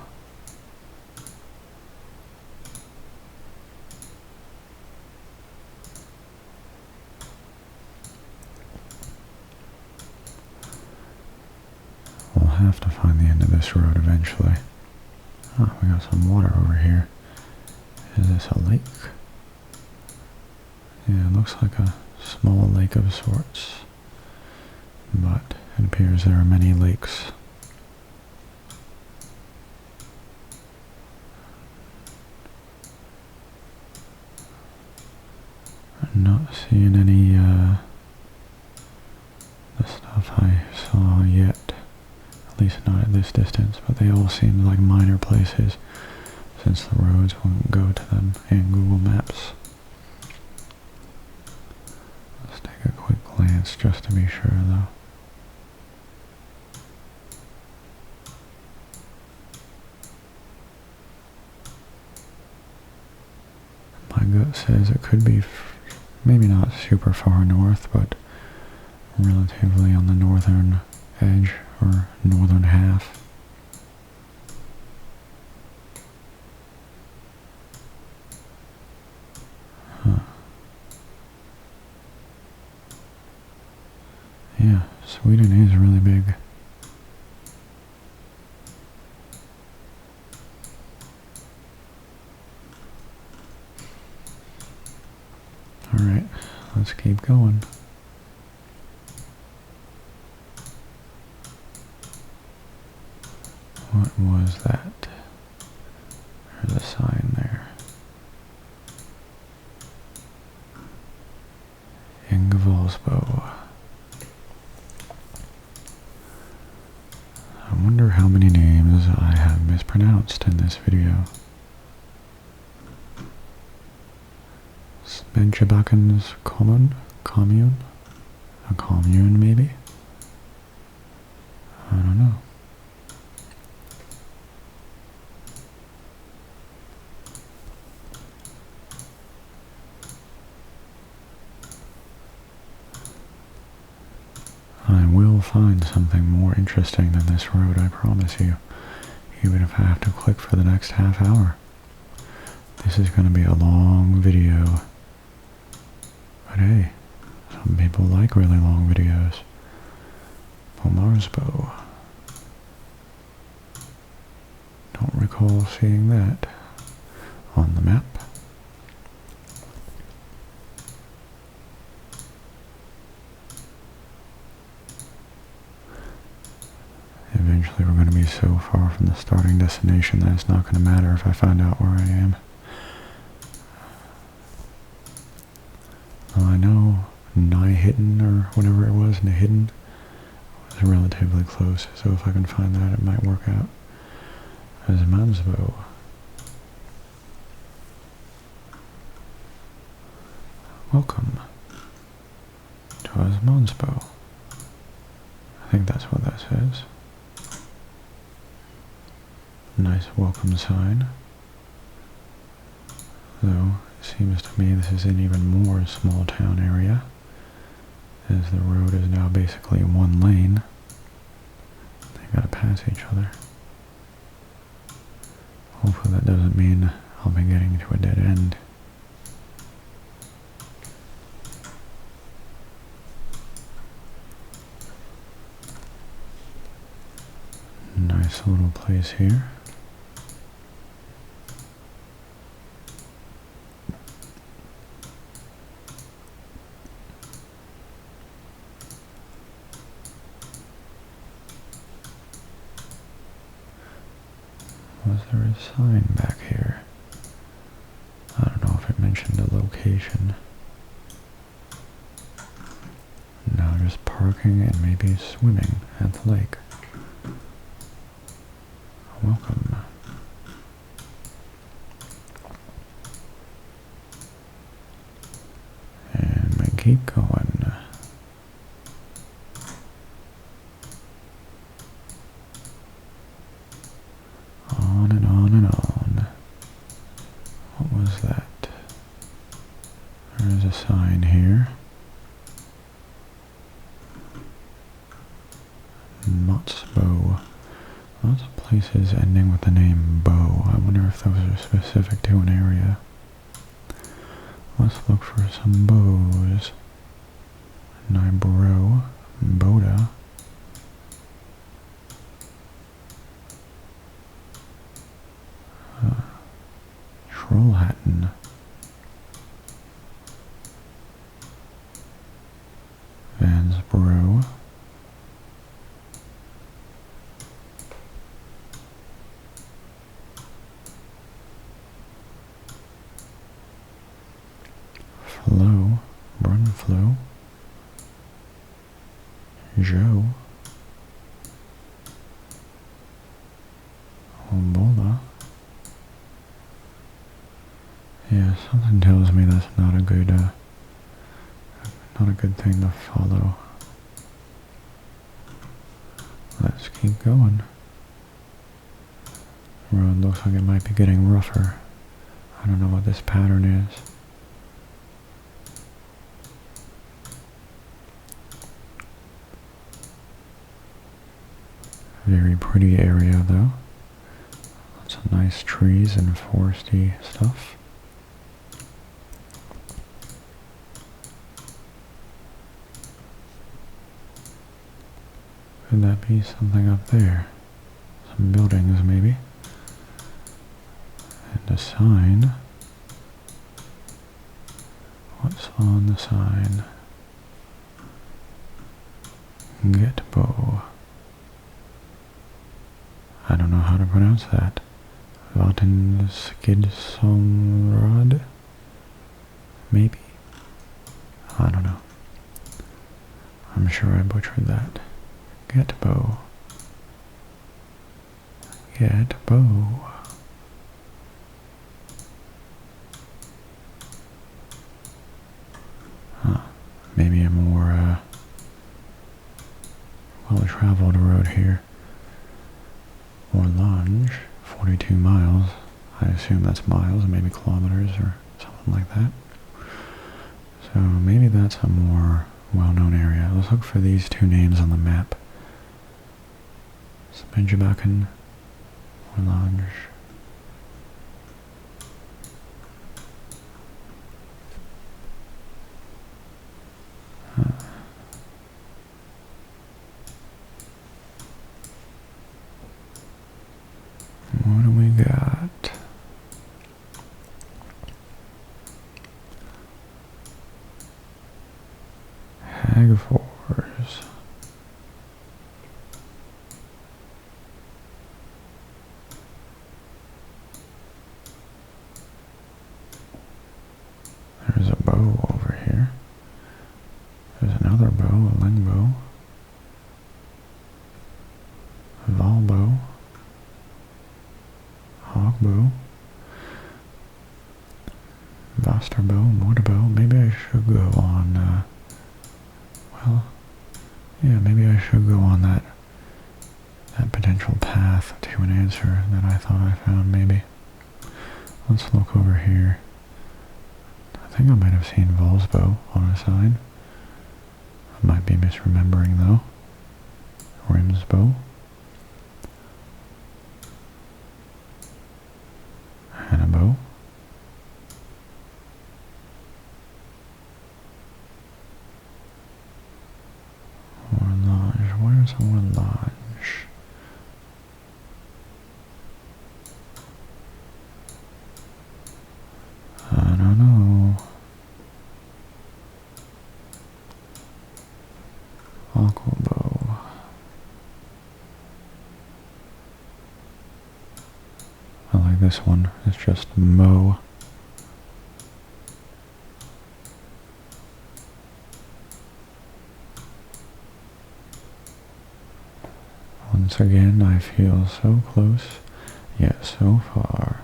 We'll have to find the end of this road eventually. Oh, we got some water over here. Is this a lake? Yeah, it looks like a small lake of sorts. But it appears there are many lakes. I'm not seeing any, the stuff I saw yet. At least not at this distance, but they all seem like minor places since the roads won't go to them in Google Maps. Let's take a quick glance just to be sure though. My gut says it could be maybe not super far north, but relatively on the northern edge or northern half. Huh. Yeah, Sweden is really big. Alright, let's keep going. What was that? There's a sign there. Ingvalsbo. I wonder how many names I have mispronounced in this video. Spenjabaken's commune? A commune, maybe? I don't know. I will find something more interesting than this road, I promise you, even if I have to click for the next half hour. This is going to be a long video. But hey, some people like really long videos. Pomarsbo. Don't recall seeing that on the map. Eventually we're going to be so far from the starting destination that it's not going to matter if I find out where I am. Well, I know Nyhitten, or whatever it was, Nyhitten, was relatively close, so if I can find that it might work out. ASMattR. Welcome to ASMattR. I think that's what that says. Nice welcome sign. Though, it seems to me this is an even more small town area, as the road is now basically one lane. They gotta pass each other. Hopefully that doesn't mean I'll be getting to a dead end. Nice little place here. Was there a sign back here? I don't know if it mentioned a location. No, just parking and maybe swimming at the lake. Welcome. And we keep going. On and on and on. What was that? There's a sign here. Motsbo. Lots of places ending with the name Bow. I wonder if those are specific to an area. Let's look for some bows. Nibro, Boda. Trollhättan. Vansbro. Flow, Brunflo, Joe, Obola. Yeah, something tells me that's not a good thing to follow. Let's keep going. The road looks like it might be getting rougher. I don't know what this pattern is. Very pretty area though. Lots of nice trees and foresty stuff. Could that be something up there? Some buildings maybe. And a sign. What's on the sign? Get bow. I don't know how to pronounce that. Vatnskidsomrad? Maybe? I don't know. I'm sure I butchered that. Get bow. Get bow. Maybe a more well-traveled road here. Orlange, 42 miles. I assume that's miles, maybe kilometers or something like that. So maybe that's a more well-known area. Let's look for these two names on the map. Spinjabakken, Orlange. What do we got? Hagfors. There's a bow over here. There's another bow, a lingbow. Valbow. Hogbow. Vasterbow, Mortarbow. Maybe I should found, maybe. Let's look over here. I think I might have seen Volsbo on a sign. I might be misremembering though. Rimsbo. Hannabo. Orange. Where's Orange? I don't know. Aquabo. I like this one. It's just Mo. Once again, I feel so close, yet so far.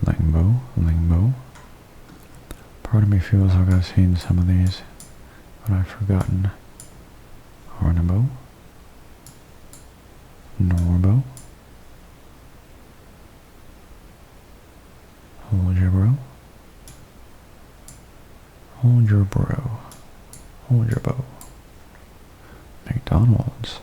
Lingbo, Lingbo. Part of me feels like I've seen some of these, but I've forgotten. Hornabo. Norbo. Hold your bro. Hold your bro. Hold your bow. McDonald's.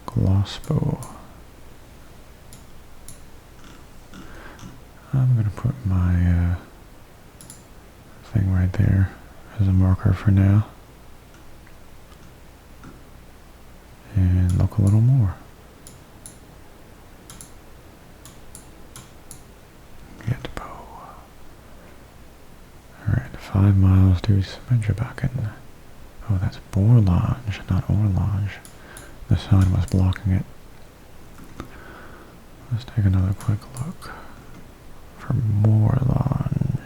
Glossbo. I'm going to put my thing right there as a marker for now. And look a little more. Get bow. Alright, 5 miles to Smedjebacken. Oh, that's Borlange, not Orange. The sign was blocking it. Let's take another quick look for Borlange.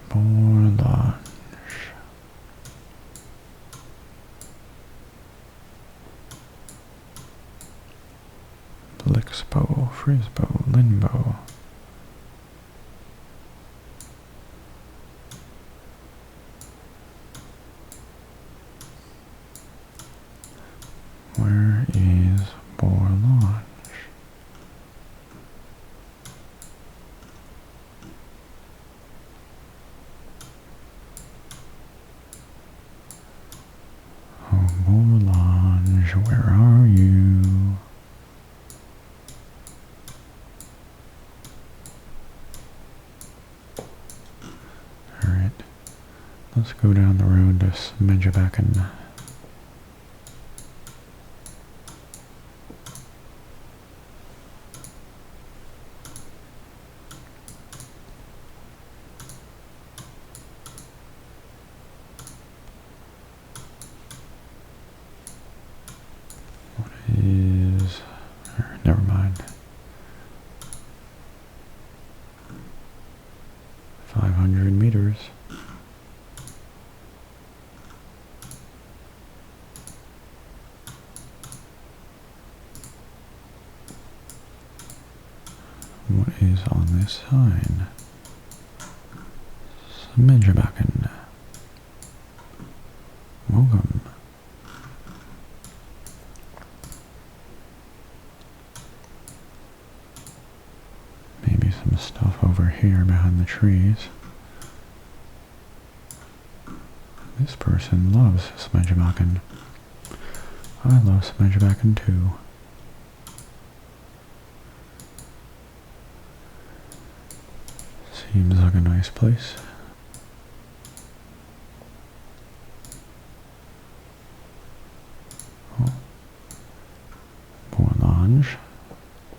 Borlange. Blixbo, Frisbo, Linbo. Where is Borlange? Oh, Borlange, where are you? Alright, let's go down the road to Smedjebacken. Never mind. 500 meters. What is on this sign? Smedjebacken. Welcome. Maybe some stuff over here behind the trees. This person loves Smedjebacken. I love Smedjebacken too. Seems like a nice place. Oh. Borlange,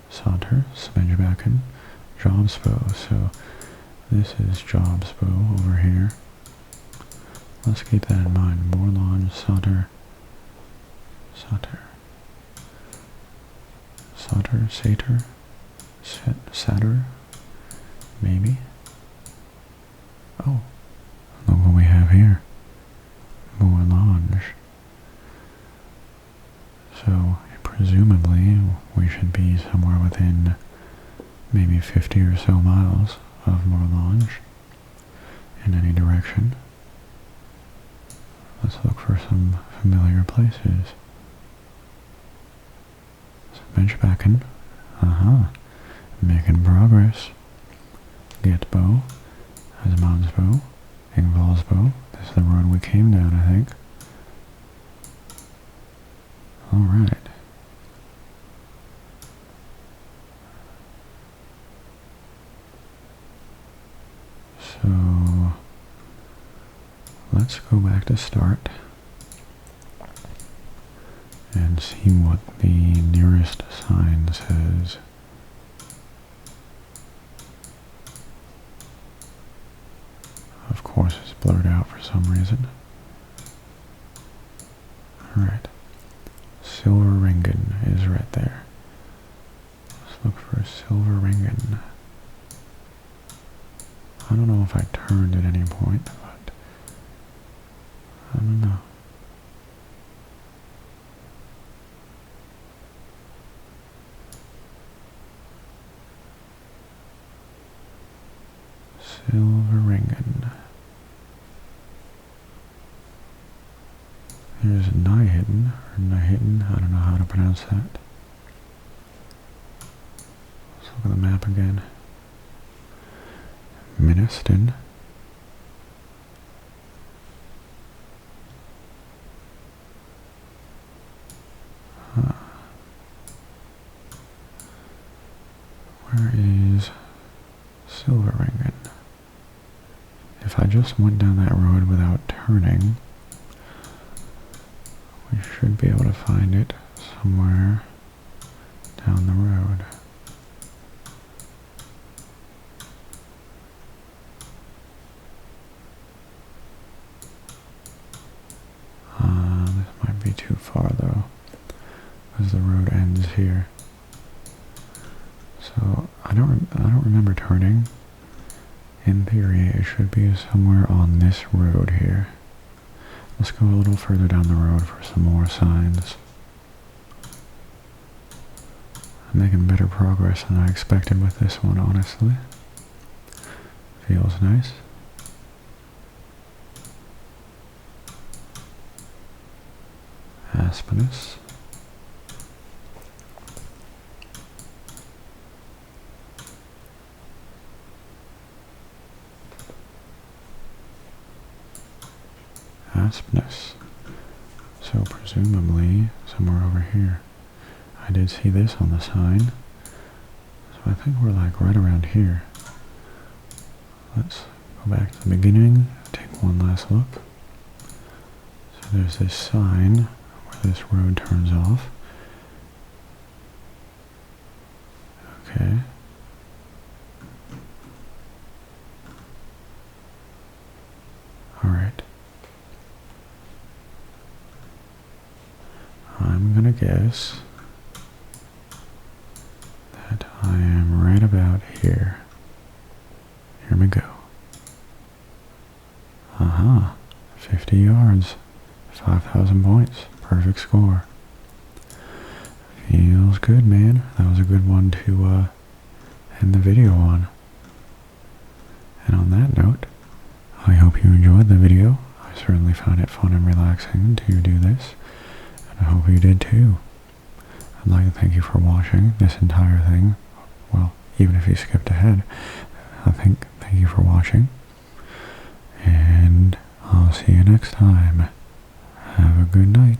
Sauter, Smedjebacken, Jobsbo. So this is Jobsbo over here. Let's keep that in mind. Borlange, Sauter, Satter, maybe. Oh, look what we have here. Borlange. So presumably we should be somewhere within maybe 50 or so miles of Borlange in any direction. Let's look for some familiar places. Benchbacking. Making progress. Get bow. ASMattR's bow. Ingval's bow. This is the road we came down, I think. Alright. So let's go back to start and see what the nearest sign says. Of course, it's blurred out for some reason. Alright. Silver Ringen is right there. Let's look for Silver Ringen. I don't know if I turned at any point, but I don't know. Silver Ringen. Here's Nyhitten, or Nyhitten, I don't know how to pronounce that. Let's look at the map again. Ministon. Where is Silver Ringen? If I just went down that road without turning, we should be able to find it somewhere down the road. This might be too far though, because the road ends here. So I don't remember turning. In theory, it should be somewhere on this road here. Let's go a little further down the road for some more signs. I'm making better progress than I expected with this one, honestly. Feels nice. Aspinus. Aspinus. So presumably somewhere over here. I did see this on the sign. So I think we're like right around here. Let's go back to the beginning, take one last look. So there's this sign where this road turns off. Okay. Alright. I'm gonna guess that I am right about here. Here we go. 50 yards. 5,000 points. Perfect score. Feels good, man. That was a good one to end the video on. And on that note, I hope you enjoyed the video. I certainly found it fun and relaxing to do this. And I hope you did too. I'd like to thank you for watching this entire thing. Well, even if you skipped ahead, thank you for watching. And I'll see you next time. Have a good night.